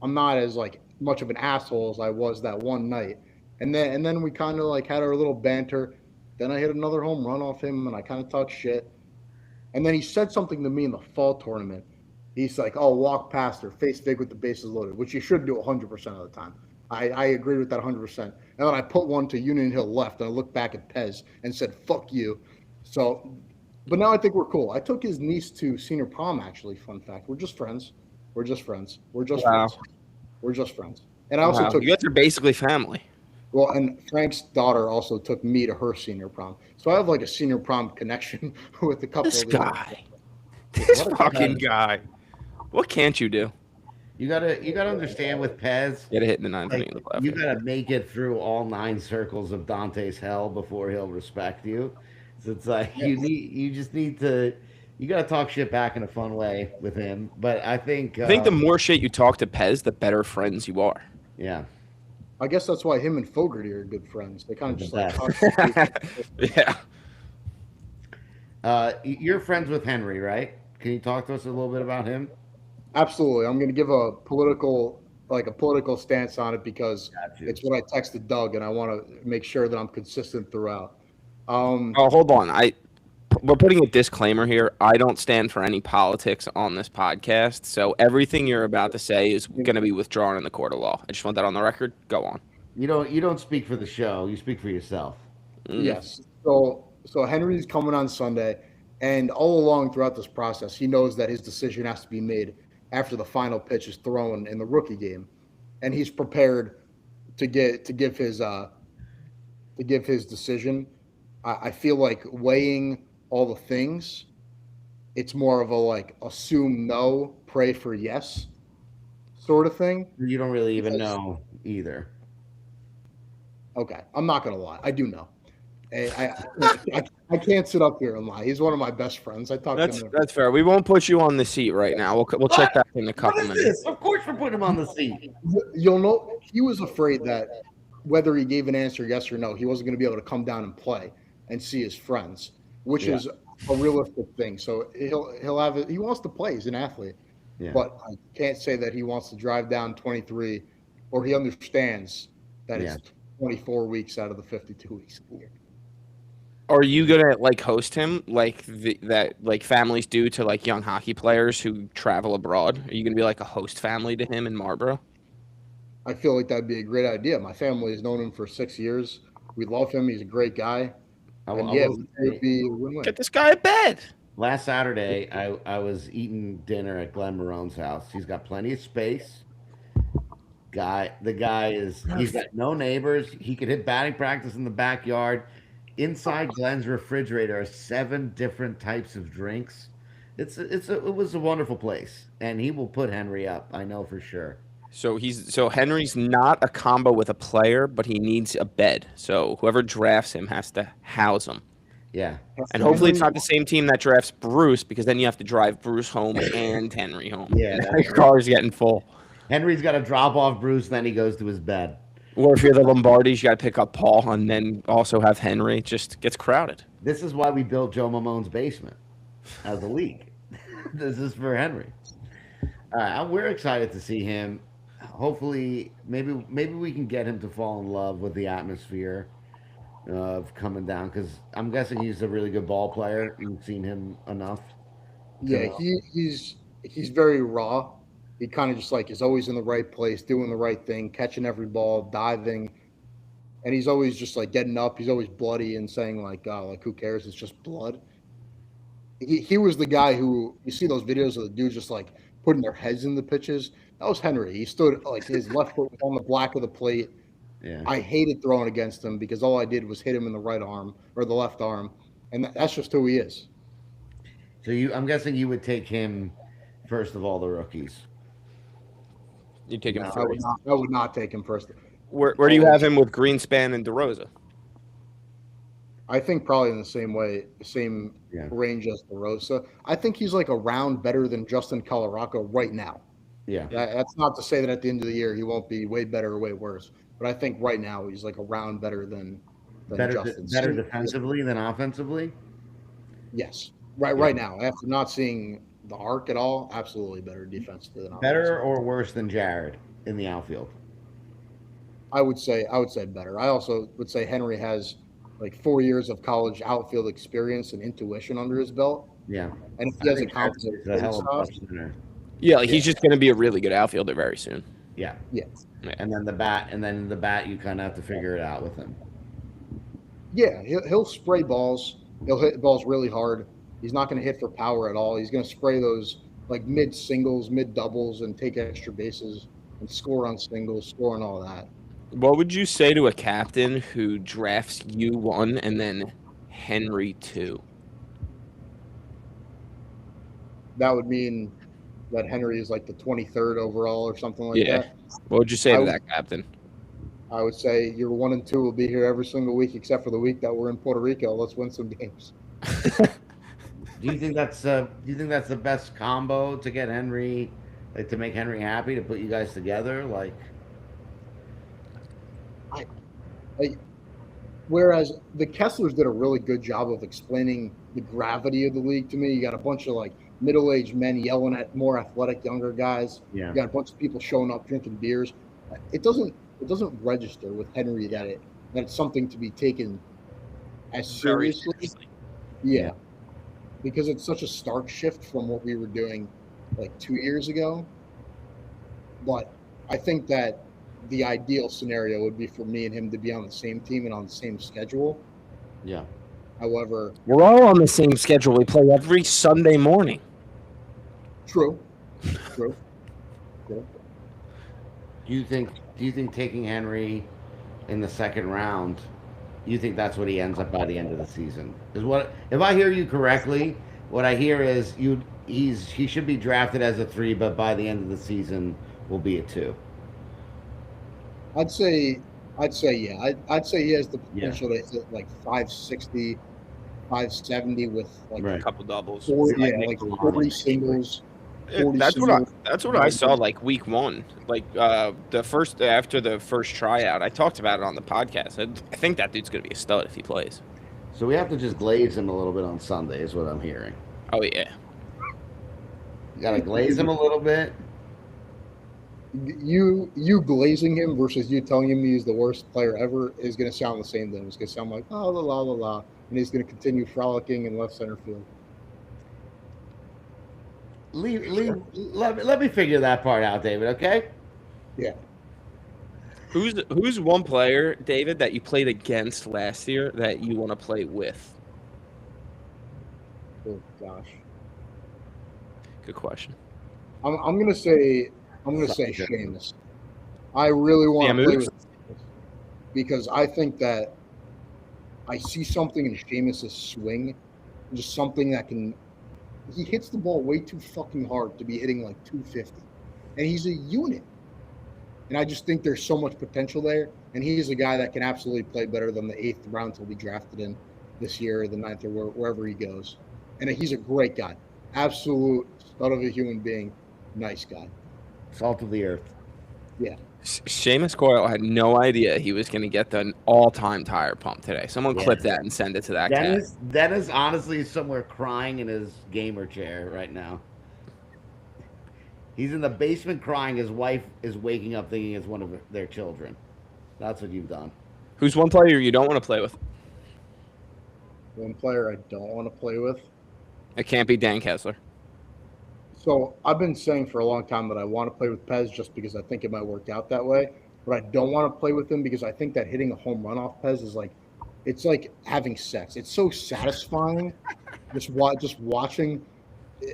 I'm not as like much of an asshole as I was that one night, and then we kind of like had our little banter. Then I hit another home run off him, and I kind of talked shit. And then he said something to me in the fall tournament. He's like, "Oh, walk past her, face Vig with the bases loaded," which you should do 100% of the time. I agree with that 100%. And then I put one to Union Hill left, and I looked back at Pez and said, "Fuck you." So, but now I think we're cool. I took his niece to senior prom. Actually, fun fact: we're just friends. We're just friends. We're just Wow. friends. We're just friends. And I also Wow, took you guys are basically family. well, and Frank's daughter also took me to her senior prom. So I have like a senior prom connection with a couple This of the guy. This What a fucking guy. guy. What can't you do? You gotta understand with Pez. Get a hit in the 9th Like, inning of the playoff you game. gotta make it through all 9 circles of Dante's hell before he'll respect you. So it's like you just need to you gotta talk shit back in a fun way with him. But I think I think the more shit you talk to Pez, the better friends you are. yeah. I guess that's why him and Fogarty are good friends. They kind of just like talk. Yeah. You're friends with Henry, right? Can you talk to us a little bit about him? Absolutely. I'm going to give a political stance on it because Got you. it's what I texted Doug, and I want to make sure that I'm consistent throughout. Oh, hold on. We're putting a disclaimer here. I don't stand for any politics on this podcast, so everything you're about to say is going to be withdrawn in the court of law. I just want that on the record. Go on. You don't speak for the show. You speak for yourself. Yes. So Henry's coming on Sunday, and all along throughout this process, he knows that his decision has to be made after the final pitch is thrown in the rookie game, and he's prepared to give his decision. I feel like weighing all the things, it's more of a like assume no, pray for yes sort of thing. You don't really even Because- know either. Okay, I'm not gonna lie, I do know. I can't sit up here and lie. He's one of my best friends. I talk to him. That's fair. We won't put you on the seat right now. We'll check back in a couple What is minutes. this? Of course we're putting him on the seat. You'll know he was afraid that whether he gave an answer yes or no, he wasn't going to be able to come down and play and see his friends, which Yeah. is a realistic thing. So he'll have it. He wants to play. He's an athlete, Yeah. but I can't say that he wants to drive down 23, or he understands that Yeah. it's 24 weeks out of the 52 weeks of the year. Are you gonna like host him like that like families do to like young hockey players who travel abroad? Are you gonna be like a host family to him in Marlboro? I feel like that'd be a great idea. My family has known him for 6 years. We love him. He's a great guy. I And will yeah, say, it would be a win-win. Get this guy a bed. last Saturday, I was eating dinner at Glenn Marone's house. He's got plenty of space. The guy he's got no neighbors. He could hit batting practice in the backyard. Inside Glenn's refrigerator are 7 different types of drinks. It was a wonderful place, and he will put Henry up. I know for sure. So Henry's not a combo with a player, but he needs a bed. So whoever drafts him has to house him. Yeah, And hopefully it's not the same team that drafts Bruce, because then you have to drive Bruce home and Henry home. Yeah, And that's your car's getting full. Henry's got to drop off Bruce, then he goes to his bed. Or if you're the Lombardis, you got to pick up Paul and then also have Henry. It just gets crowded. This is why we built Joe Mamone's basement as a league. This is for Henry. We're excited to see him. Hopefully, maybe we can get him to fall in love with the atmosphere of coming down, because I'm guessing he's a really good ball player. You've seen him enough. Yeah, he's very raw. He kind of just like is always in the right place, doing the right thing, catching every ball, diving, and he's always just like getting up. He's always bloody and saying like, "Oh, like who cares? It's just blood." He was the guy who you see those videos of the dudes just like putting their heads in the pitches. That was Henry. He stood like his left foot was on the black of the plate. Yeah. I hated throwing against him because all I did was hit him in the right arm or the left arm, and that's just who he is. So I'm guessing you would take him first of all the rookies. You take him No, I would first. not. I would not take him first. Where do you have him with Greenspan and DeRosa? I think probably in the same way, same Yeah. range as DeRosa. I think he's like a round better than Justin Colaraco right now. Yeah. That's not to say that at the end of the year he won't be way better or way worse, but I think right now he's like a round better than Justin. Better defensively than offensively. Yes, right now. After not seeing the arc at all, absolutely better defensively than Better offensively. or worse than Jared in the outfield? I would say better. I also would say Henry has like 4 years of college outfield experience and intuition under his belt, Yeah. and if he I has a think Jared's competent a hell of a face-off, center. Yeah, like he's just going to be a really good outfielder very soon. Yeah. yeah, And then the bat, you kind of have to figure it out with him. yeah, he'll spray balls. He'll hit balls really hard. He's not going to hit for power at all. He's going to spray those like mid singles, mid doubles, and take extra bases and score on singles, score on all that. What would you say to a captain who drafts you 1 and then Henry 2? That would mean that Henry is like the 23rd overall or something like that. What would you say to would- that captain? I would say your 1 and 2 will be here every single week except for the week that we're in Puerto Rico. Let's win some games. Do you think that's the best combo to get Henry, like to make Henry happy, to put you guys together? Like, Whereas the Kesslers did a really good job of explaining the gravity of the league to me. You got a bunch of like middle-aged men yelling at more athletic younger guys. yeah, You got a bunch of people showing up drinking beers. It doesn't register with Henry that it's something to be taken as Very seriously. seriously. Yeah. Because it's such a stark shift from what we were doing like 2 years ago. But I think that the ideal scenario would be for me and him to be on the same team and on the same schedule. yeah. However, We're all on the same schedule. We play every Sunday morning. true. Do you think taking Henry in the second round, you think that's what he ends up by the end of the season? Is what, if I hear you correctly, what I hear is he should be drafted as a 3, but by the end of the season will be a 2. I'd say yeah. I'd say he has the potential to hit like 560, 570 with like Right. A couple doubles. 40, Like yeah, like Nick 40 Ronnie. singles. 40 That's singles. what I saw like week 1. Like after the first tryout. I talked about it on the podcast. I think that dude's going to be a stud if he plays. So we have to just glaze him a little bit on Sunday, is what I'm hearing. Oh yeah. You gotta glaze him a little bit. You glazing him versus you telling him he's the worst player ever is going to sound the same. Then it's going to sound like oh la la la, and he's going to continue frolicking in left center field. Let me figure that part out, David. Okay. Yeah, Who's one player, David, that you played against last year that you want to play with? oh gosh, Good question. I'm going to say Seamus. I really want to Shamus? play with Seamus because I think that I see something in Seamus' swing, just something that can. He hits the ball way too fucking hard to be hitting like 250, and he's a unit. And I just think there's so much potential there. And he's a guy that can absolutely play better than the 8th round he'll be drafted in this year, or the 9th, or wherever he goes. And he's a great guy, absolute stud of a human being, nice guy. Salt of the earth. Yeah. Seamus Coyle had no idea he was going to get the all-time tire pump today. Someone Yeah. clip that and send it to that guy. Dennis honestly is somewhere crying in his gamer chair right now. He's in the basement crying. His wife is waking up thinking it's one of their children. That's what you've done. Who's one player you don't want to play with? One player I don't want to play with. It can't be Dan Kessler. So I've been saying for a long time that I want to play with Pez just because I think it might work out that way. But I don't want to play with him because I think that hitting a home run off Pez is like, it's like having sex. It's so satisfying just watching.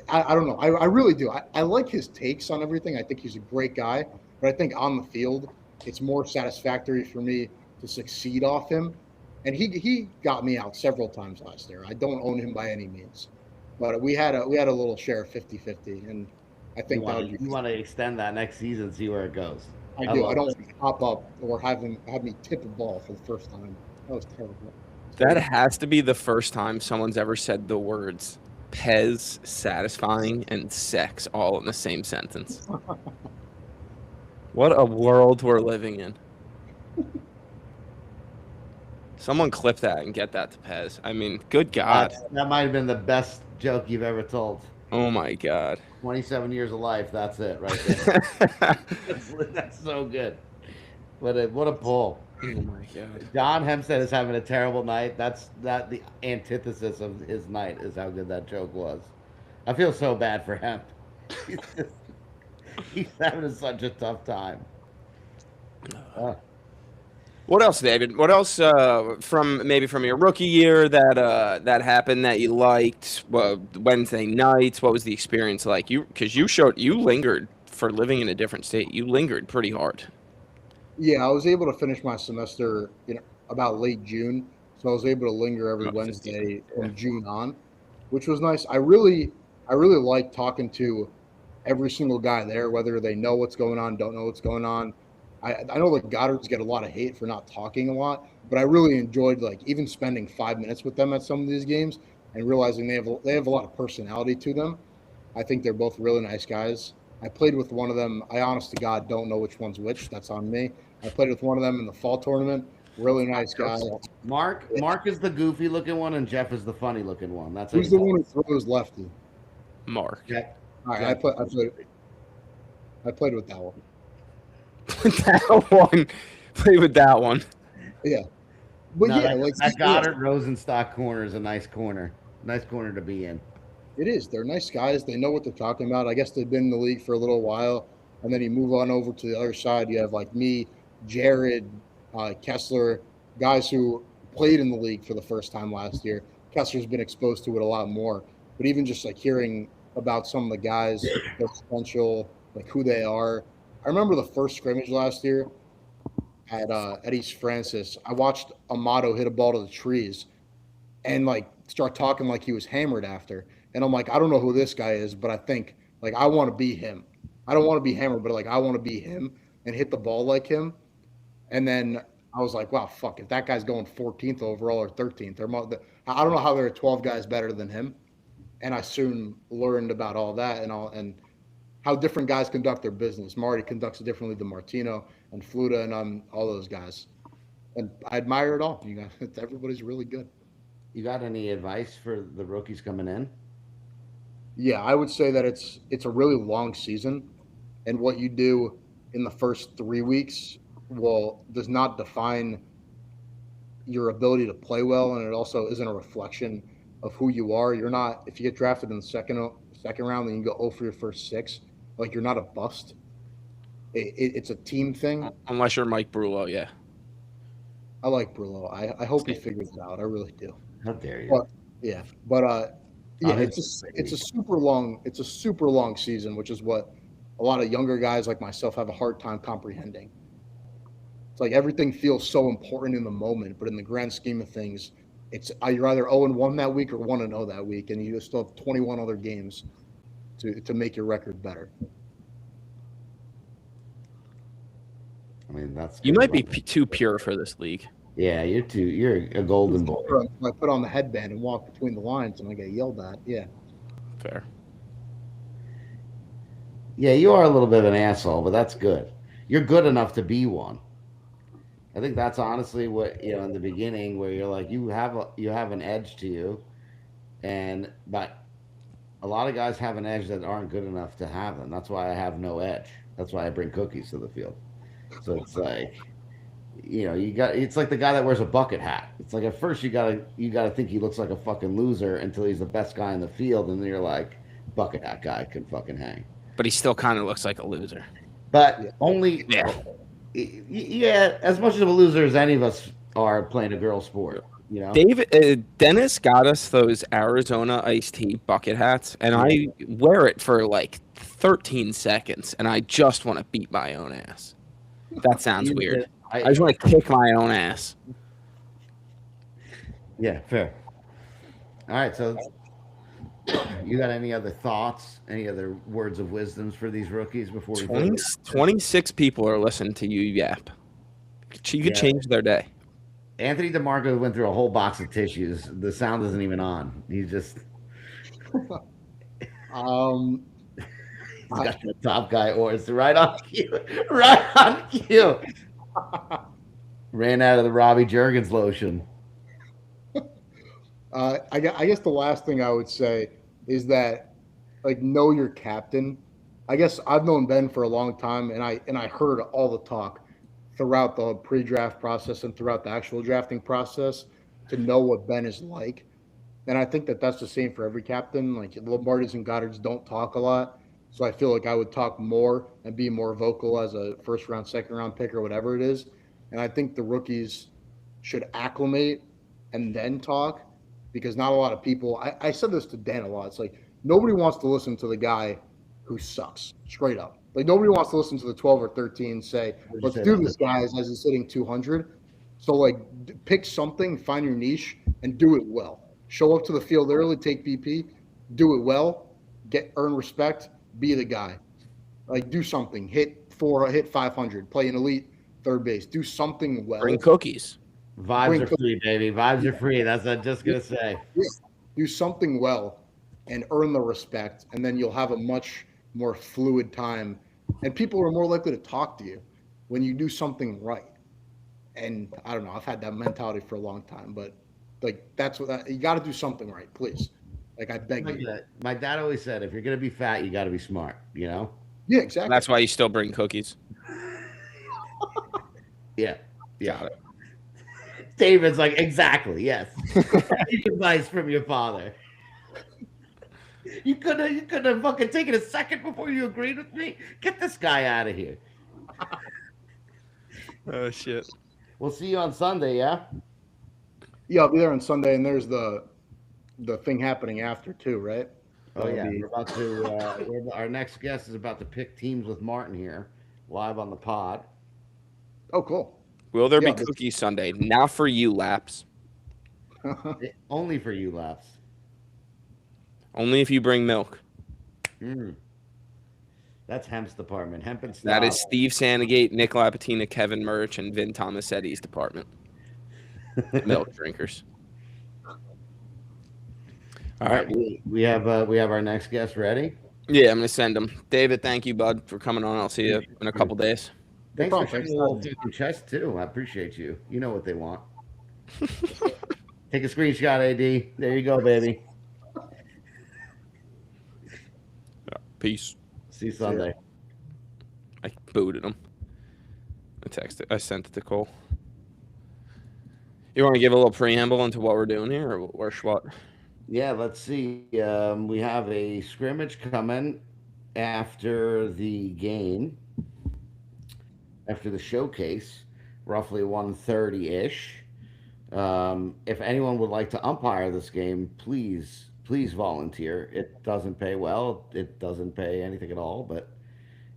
I don't know. I really do. I like his takes on everything. I think he's a great guy. But I think on the field, it's more satisfactory for me to succeed off him. And he got me out several times last year. I don't own him by any means. But we had a little share of 50-50. And I think that would be. You want to extend that next season, see where it goes. I do. I love don't it. want to pop up or have me tip a ball for the first time. That was terrible. That has to be the first time someone's ever said the words Pez, satisfying, and sex all in the same sentence. What a world we're living in. Someone clip that and get that to Pez. I mean, good God. That might have been the best joke you've ever told. Oh, my God. 27 years of life. That's it right there. That's so good. What a pull. Oh, my God. John Hempstead is having a terrible night. The antithesis of his night is how good that joke was. I feel so bad for him. He's having such a tough time. What else, David? What else from your rookie year that happened that you liked? Wednesday nights. What was the experience like? You lingered for living in a different state. You lingered pretty hard. Yeah, I was able to finish my semester about late June, so I was able to linger every Wednesday from June on, which was nice. I really like talking to every single guy there, whether they know what's going on, don't know what's going on. I know the Goddards get a lot of hate for not talking a lot, but I really enjoyed even spending 5 minutes with them at some of these games and realizing they have a lot of personality to them. I think they're both really nice guys. I played with one of them. I honest to God don't know which one's which. That's on me. I played with one of them in the fall tournament. Really nice guy. Mark is the goofy looking one, and Jeff is the funny looking one. That's who's the one who throws lefty. Mark. Yeah. All right, I played with that one. Play with that one. Yeah, but that Goddard Rosenstock corner is a nice corner to be in. It is. They're nice guys. They know what they're talking about. I guess they've been in the league for a little while, and then you move on over to the other side. You have me, Jared, Kessler, guys who played in the league for the first time last year. Kessler's been exposed to it a lot more, but even just hearing about some of the guys, their potential, who they are. I remember the first scrimmage last year at East Francis. I watched Amato hit a ball to the trees and start talking like he was hammered after. And I'm like, I don't know who this guy is, but I think I want to be him. I don't want to be hammered, but I want to be him and hit the ball like him. And then I was like, wow, fuck, if that guy's going 14th overall or 13th, I don't know how there are 12 guys better than him. And I soon learned about all that and how different guys conduct their business. Marty conducts it differently than Martino and Fluta and all those guys. And I admire it all. You guys, everybody's really good. You got any advice for the rookies coming in? Yeah, I would say that it's a really long season, and what you do in the first 3 weeks does not define your ability to play well, and it also isn't a reflection of who you are. You're not, if you get drafted in the second round and you go 0 for your first 6, you're not a bust. It's a team thing. Unless you're Mike Brullo, yeah. I like Brullo. I hope he figures it out. I really do. How dare you? It's a super long season, which is what a lot of younger guys like myself have a hard time comprehending. It's everything feels so important in the moment, but in the grand scheme of things, you're either 0-1 that week or 1-0 that week, and you still have 21 other games to make your record better. I mean, you might be too pure for this league. Yeah, you're a golden boy. I put on the headband and walk between the lines and I get yelled at. Yeah. Fair. Yeah, you are a little bit of an asshole, but that's good. You're good enough to be one. I think that's honestly what, in the beginning where you're you have an edge to you, but a lot of guys have an edge that aren't good enough to have them. That's why I have no edge. That's why I bring cookies to the field. So it's it's like the guy that wears a bucket hat. It's at first you gotta think he looks like a fucking loser until he's the best guy in the field, and then you're like, bucket hat guy can fucking hang. But he still kind of looks like a loser. But only as much of a loser as any of us are playing a girl sport. Dennis got us those Arizona iced tea bucket hats, and I wear it for 13 seconds, and I just want to beat my own ass. That sounds weird. I just want to kick my own ass. Yeah, fair. All right, so You got any other thoughts? Any other words of wisdoms for these rookies before we 20, 26 people are listening to you yap. You could Yeah. change their day. Anthony DeMarco went through a whole box of tissues. The sound isn't even on. He's just Um, he's got the top guy oars right on cue. Right on cue. Ran out of the Robbie Jurgens lotion. I guess the last thing I would say is that, like, know your captain. I guess I've known Ben for a long time, and I heard all the talk throughout the pre-draft process and throughout the actual drafting process to know what Ben is like. And I think that that's the same for every captain. Like Lombardis and Goddards don't talk a lot, so I feel like I would talk more and be more vocal as a first round, second round pick or whatever it is. And I think the rookies should acclimate and then talk because not a lot of people. I said this to Dan a lot. It's like nobody wants to listen to the guy who sucks straight up. Like nobody wants to listen to the 12 or 13 say, let's do this, guys, as he's hitting 200. So like pick something, find your niche, and do it well. Show up to the field early, take BP, do it well, earn respect, be the guy. Like do something, hit 500, play an elite third base, do something well. Bring cookies. Vibes are free, baby. Vibes are free. That's what I'm just gonna say. Yeah. Do something well and earn the respect, and then you'll have a much more fluid time, and people are more likely to talk to you when you do something right. And I don't know, I've had that mentality for a long time, but like that's what you got to do something right, please. Like I beg you. My dad always said, if you're gonna be fat, you got to be smart. You know? Yeah, exactly. That's why you still bring cookies. Yeah. Got it. David's like, exactly, yes. Take advice from your father. You could have fucking taken a second before you agreed with me. Get this guy out of here. Oh shit. We'll see you on Sunday, yeah? Yeah, I'll be there on Sunday, and there's the thing happening after too, right? Oh yeah, we're about to. Our next guest is about to pick teams with Martin here, live on the pod. Oh, cool. Will there be cookies Sunday? Not for you, Laps. Only for you, Laps. Only if you bring milk. That's Hemp's department. Hemp and That is Steve Sandegate, Nick Lapatina, Kevin Murch, and Vin Tomasetti's department. Milk drinkers. All right, we have our next guest ready. Yeah, I'm gonna send him. David, thank you, bud, for coming on. I'll see you in a couple days. Thanks for showing a little fucking chest too. I appreciate you. You know what they want. Take a screenshot, AD. There you go, baby. Peace. See you Sunday. I booted him. I sent it to Cole. You want to give a little preamble into what we're doing here, or what? Yeah, let's see. We have a scrimmage coming after the game, after the showcase, roughly 1:30-ish. If anyone would like to umpire this game, please volunteer. It doesn't pay well. It doesn't pay anything at all, but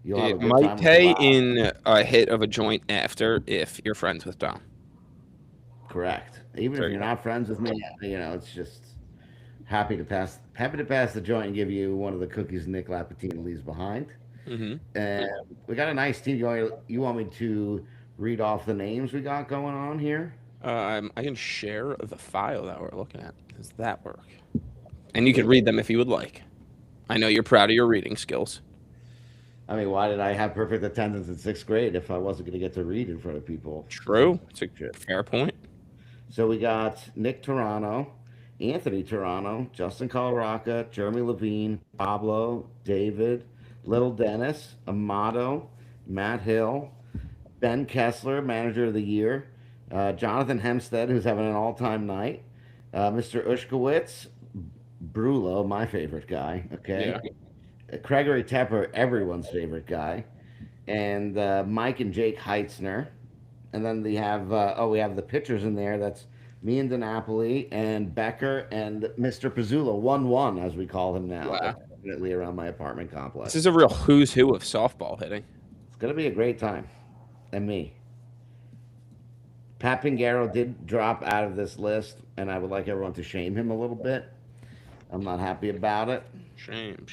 you'll have a good time. It might pay in a hit of a joint after if you're friends with Dom. Correct. Even if you're not friends with me, it's just happy to pass the joint and give you one of the cookies Nick Lapatina leaves behind. Mm-hmm. And we got a nice team. You want me to read off the names we got going on here? I can share the file that we're looking at. Does that work? And you can read them if you would like. I know you're proud of your reading skills. I mean, why did I have perfect attendance in 6th grade if I wasn't going to get to read in front of people? True. It's a fair point. So we got Nick Toronto, Anthony Toronto, Justin Colaraca, Jeremy Levine, Pablo, David, Little Dennis, Amato, Matt Hill, Ben Kessler, Manager of the Year, Jonathan Hempstead, who's having an all-time night, Mr. Ushkowitz, Brulo, my favorite guy, okay? Yeah. Gregory Tepper, everyone's favorite guy, and Mike and Jake Heitzner. And then we have the pitchers in there. That's me and DiNapoli and Becker and Mr. Pizzula, 1-1, as we call him now. Wow. Definitely around my apartment complex. This is a real who's who of softball hitting. It's going to be a great time. And me. Pat Pingaro did drop out of this list, and I would like everyone to shame him a little bit. I'm not happy about it. Shame.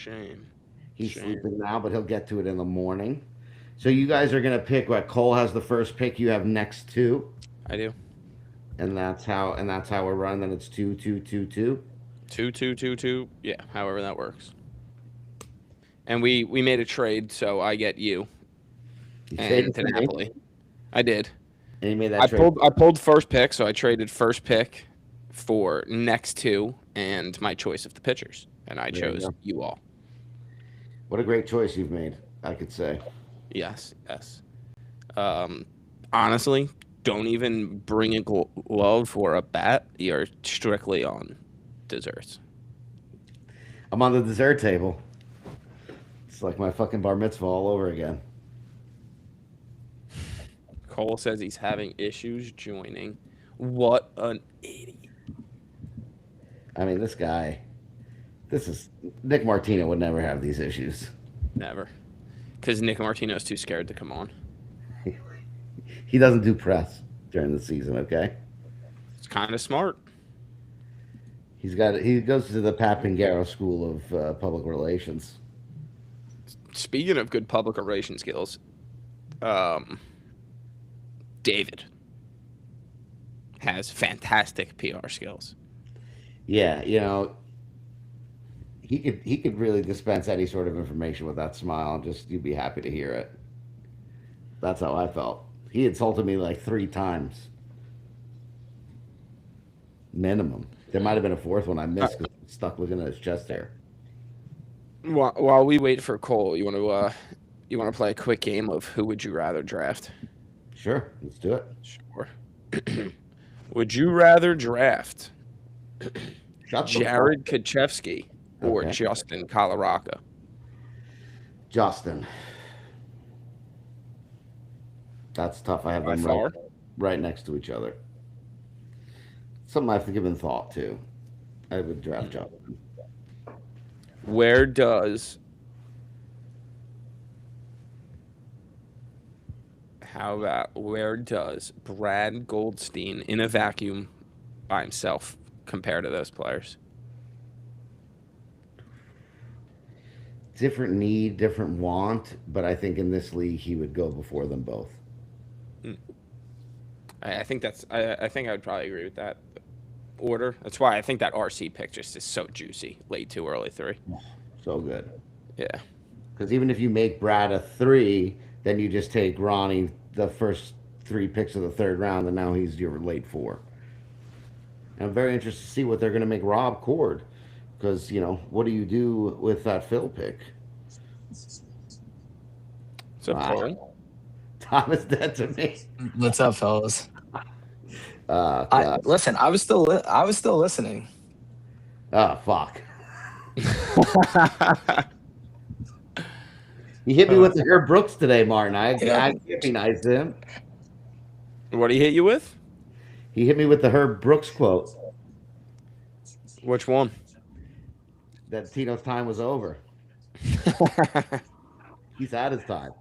He's Shame. sleeping now, but he'll get to it in the morning. So you guys are gonna pick what Cole has the first pick. You have next two, I do. and that's how we're running. Then it's 2-2-2-2. 2-2-2-2. Yeah, however that works. And we made a trade, so I get you You and traded to for me, Napoli. I did. and you made that trade. I pulled first pick, so I traded first pick for next two and my choice of the pitchers, and I There you chose go. you all. What a great choice you've made, I could say. Yes. Honestly, don't even bring a glove or a bat. You're strictly on desserts. I'm on the dessert table. It's like my fucking bar mitzvah all over again. Cole says he's having issues joining. What an idiot. I mean, Nick Martino would never have these issues. Never. Because Nick Martino's too scared to come on. He doesn't do press during the season, okay? It's kind of smart. He goes to the Papangaro School of Public Relations. Speaking of good public relation skills, David has fantastic PR skills. Yeah, he could really dispense any sort of information with that smile. Just you'd be happy to hear it. That's how I felt. He insulted me like 3 times. Minimum. There might have been a fourth one I missed because it stuck within his chest hair. While we wait for Cole, you want to play a quick game of who would you rather draft? Sure, let's do it. Sure. Would you rather draft Jared Kaczewski or Okay. Justin Colorado? Justin. That's tough. I have By them far? right next to each other. Something I have to give in thought to. I would draft Justin. Where does Brad Goldstein in a vacuum by himself compare to those players? Different need, different want, but I think in this league he would go before them both. I think I think I would probably agree with that order. That's why I think that RC pick just is so juicy. Late 2, early 3. So good. Yeah. Because even if you make Brad a 3, then you just take Ronnie the first 3 picks of the 3rd round, and now he's your late 4. And I'm very interested to see what they're going to make Rob Cord. Because, what do you do with that Phil pick? So Cole? Tom is dead to me. What's up, fellas? God. Listen, I was still listening. Oh, fuck. He hit me with the Herb Brooks today, Martin. I can't be nice to him. What did he hit you with? He hit me with the Herb Brooks quote. Which one? That Tino's time was over. He's had his time.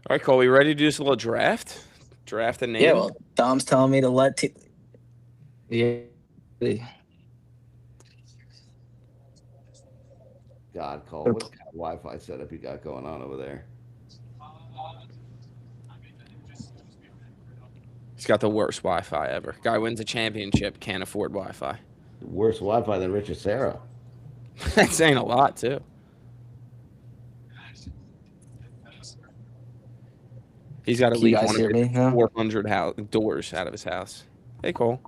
All right, Cole, we ready to do this little draft? Draft a name? Yeah, well, Dom's telling me to let. Yeah. God, Cole, what kind of Wi-Fi setup you got going on over there? He's got the worst Wi-Fi ever. Guy wins a championship, can't afford Wi-Fi. Worse Wi-Fi than Richard Serra. That's saying a lot, too. He's got to Can you leave guys one hear of me his now? 400 doors out of his house. Hey, Cole.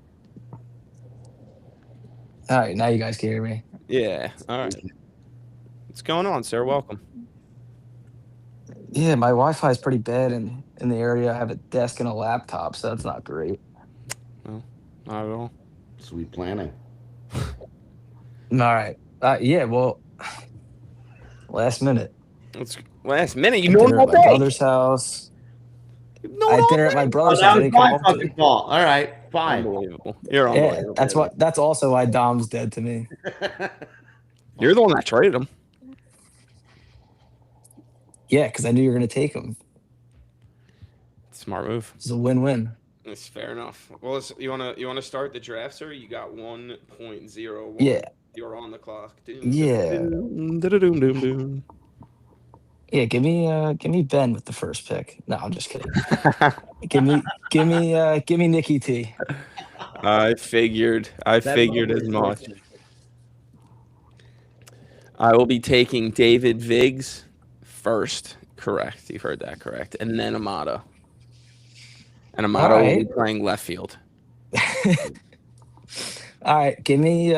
All right, now you guys can hear me. Yeah, all right. What's going on, sir? Welcome. Yeah, my Wi-Fi is pretty bad in the area. I have a desk and a laptop, so that's not great. Well, not at all. Sweet planning. All right. Yeah, well, last minute. It's last minute. You I know had dinner all at my day. brother's house. No, I had dinner at my brother's house. I didn't come home fucking to. fault. All right, fine. Unbelievable. You're Yeah, unbelievable. that's also why Dom's dead to me. You're the one that traded him. Yeah, because I knew you were going to take him. Smart move. It's a win-win. That's fair enough. Well, you wanna start the draft, sir? You got 1.01. Yeah. You're on the clock. Yeah. Doom. Yeah, give me Ben with the first pick. No, I'm just kidding. Give me Nikki T. I figured as much. I will be taking David Vigs first. Correct. You've heard that correct. And then Amato. And Amato will be right. playing left field. All right, give me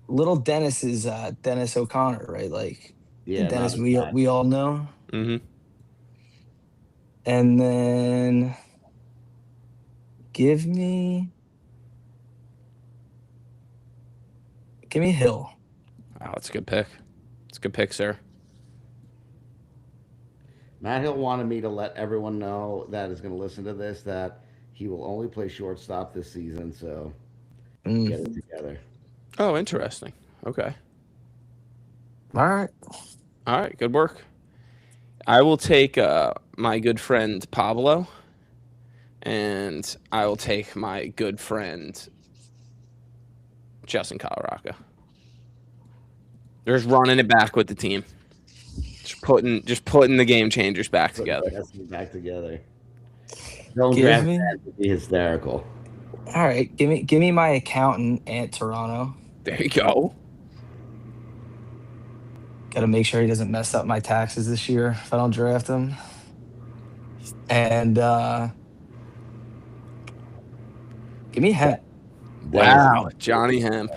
little Dennis is Dennis O'Connor, right? Like the Yeah, Dennis not we all know. Mm-hmm. And then give me Hill. Wow, that's a good pick. It's a good pick, sir. Matt Hill wanted me to let everyone know that is going to listen to this that he will only play shortstop this season. So get it together. Oh, interesting. Okay. All right. All right. Good work. I will take my good friend Pablo, and I will take my good friend Justin Colorado. They're just running it back with the team. Just putting the game changers back together. Back together. Don't Give draft me- that to be hysterical. All right, give me my accountant at Toronto. There you go. Got to make sure he doesn't mess up my taxes this year if I don't draft him. And give me Hemp. Wow, Johnny Hemp.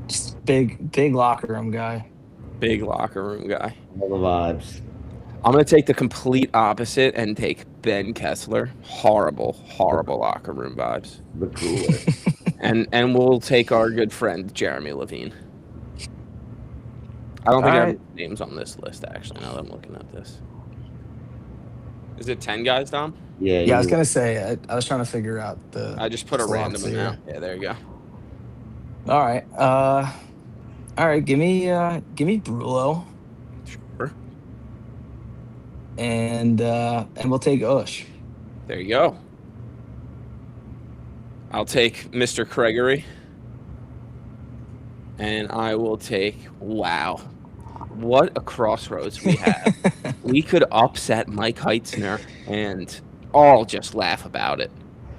Just big locker room guy. Big locker room guy. All the vibes. I'm going to take the complete opposite and take Ben Kessler. Horrible locker room vibes. The cooler. And we'll take our good friend Jeremy Levine. I don't think I have names on this list, actually, now that I'm looking at this. Is it 10 guys, Dom? Yeah, Yeah, I was gonna say I was trying to figure out the. I just put a slots random here. amount. Yeah, there you go. All right. All right. Give me Brulo, Sure. and we'll take Ush. There you go. I'll take Mr. Gregory. And I will take, wow, what a crossroads we have. We could upset Mike Heitzner and all just laugh about it.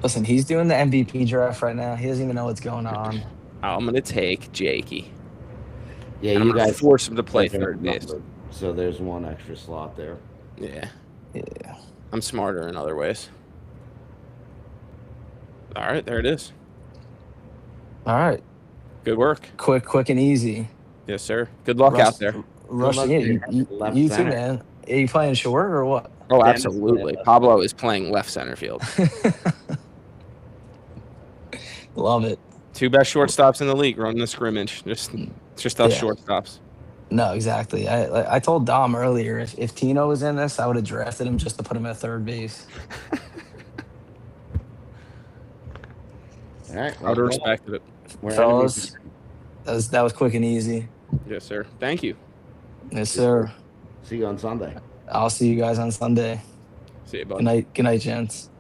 Listen, he's doing the MVP draft right now. He doesn't even know what's going on. I'm going to take Jakey. Yeah, And I'm you going to guys force him to play guys are third base. numbered, so there's one extra slot there. Yeah. Yeah. I'm smarter in other ways. All right, there it is. All right. Good work. Quick and easy. Yes, sir. Good luck out there. Rush, luck yeah, there. you Left too, center. man. Are you playing short or what? Oh, Dennis absolutely. playing Pablo is playing left center field. Love it. Two best shortstops in the league running the scrimmage. It's just us Yeah. shortstops. No, exactly. I told Dom earlier if Tino was in this, I would have drafted him just to put him at third base. All right. I would have respected it. We're Fellas, enemies. that was quick and easy. Yes, sir. Thank you. Yes, sir. See you on Sunday. I'll see you guys on Sunday. See you, bud. Good night, gents.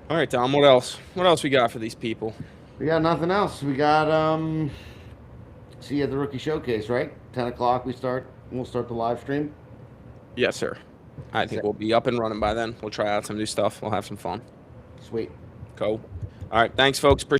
All right, Dom. What else? What else we got for these people? We got nothing else. We got see you at the rookie showcase, right? 10 o'clock we'll start the live stream. Yes, sir. I think we'll be up and running by then. We'll try out some new stuff. We'll have some fun. Sweet. Cool. All right. Thanks, folks.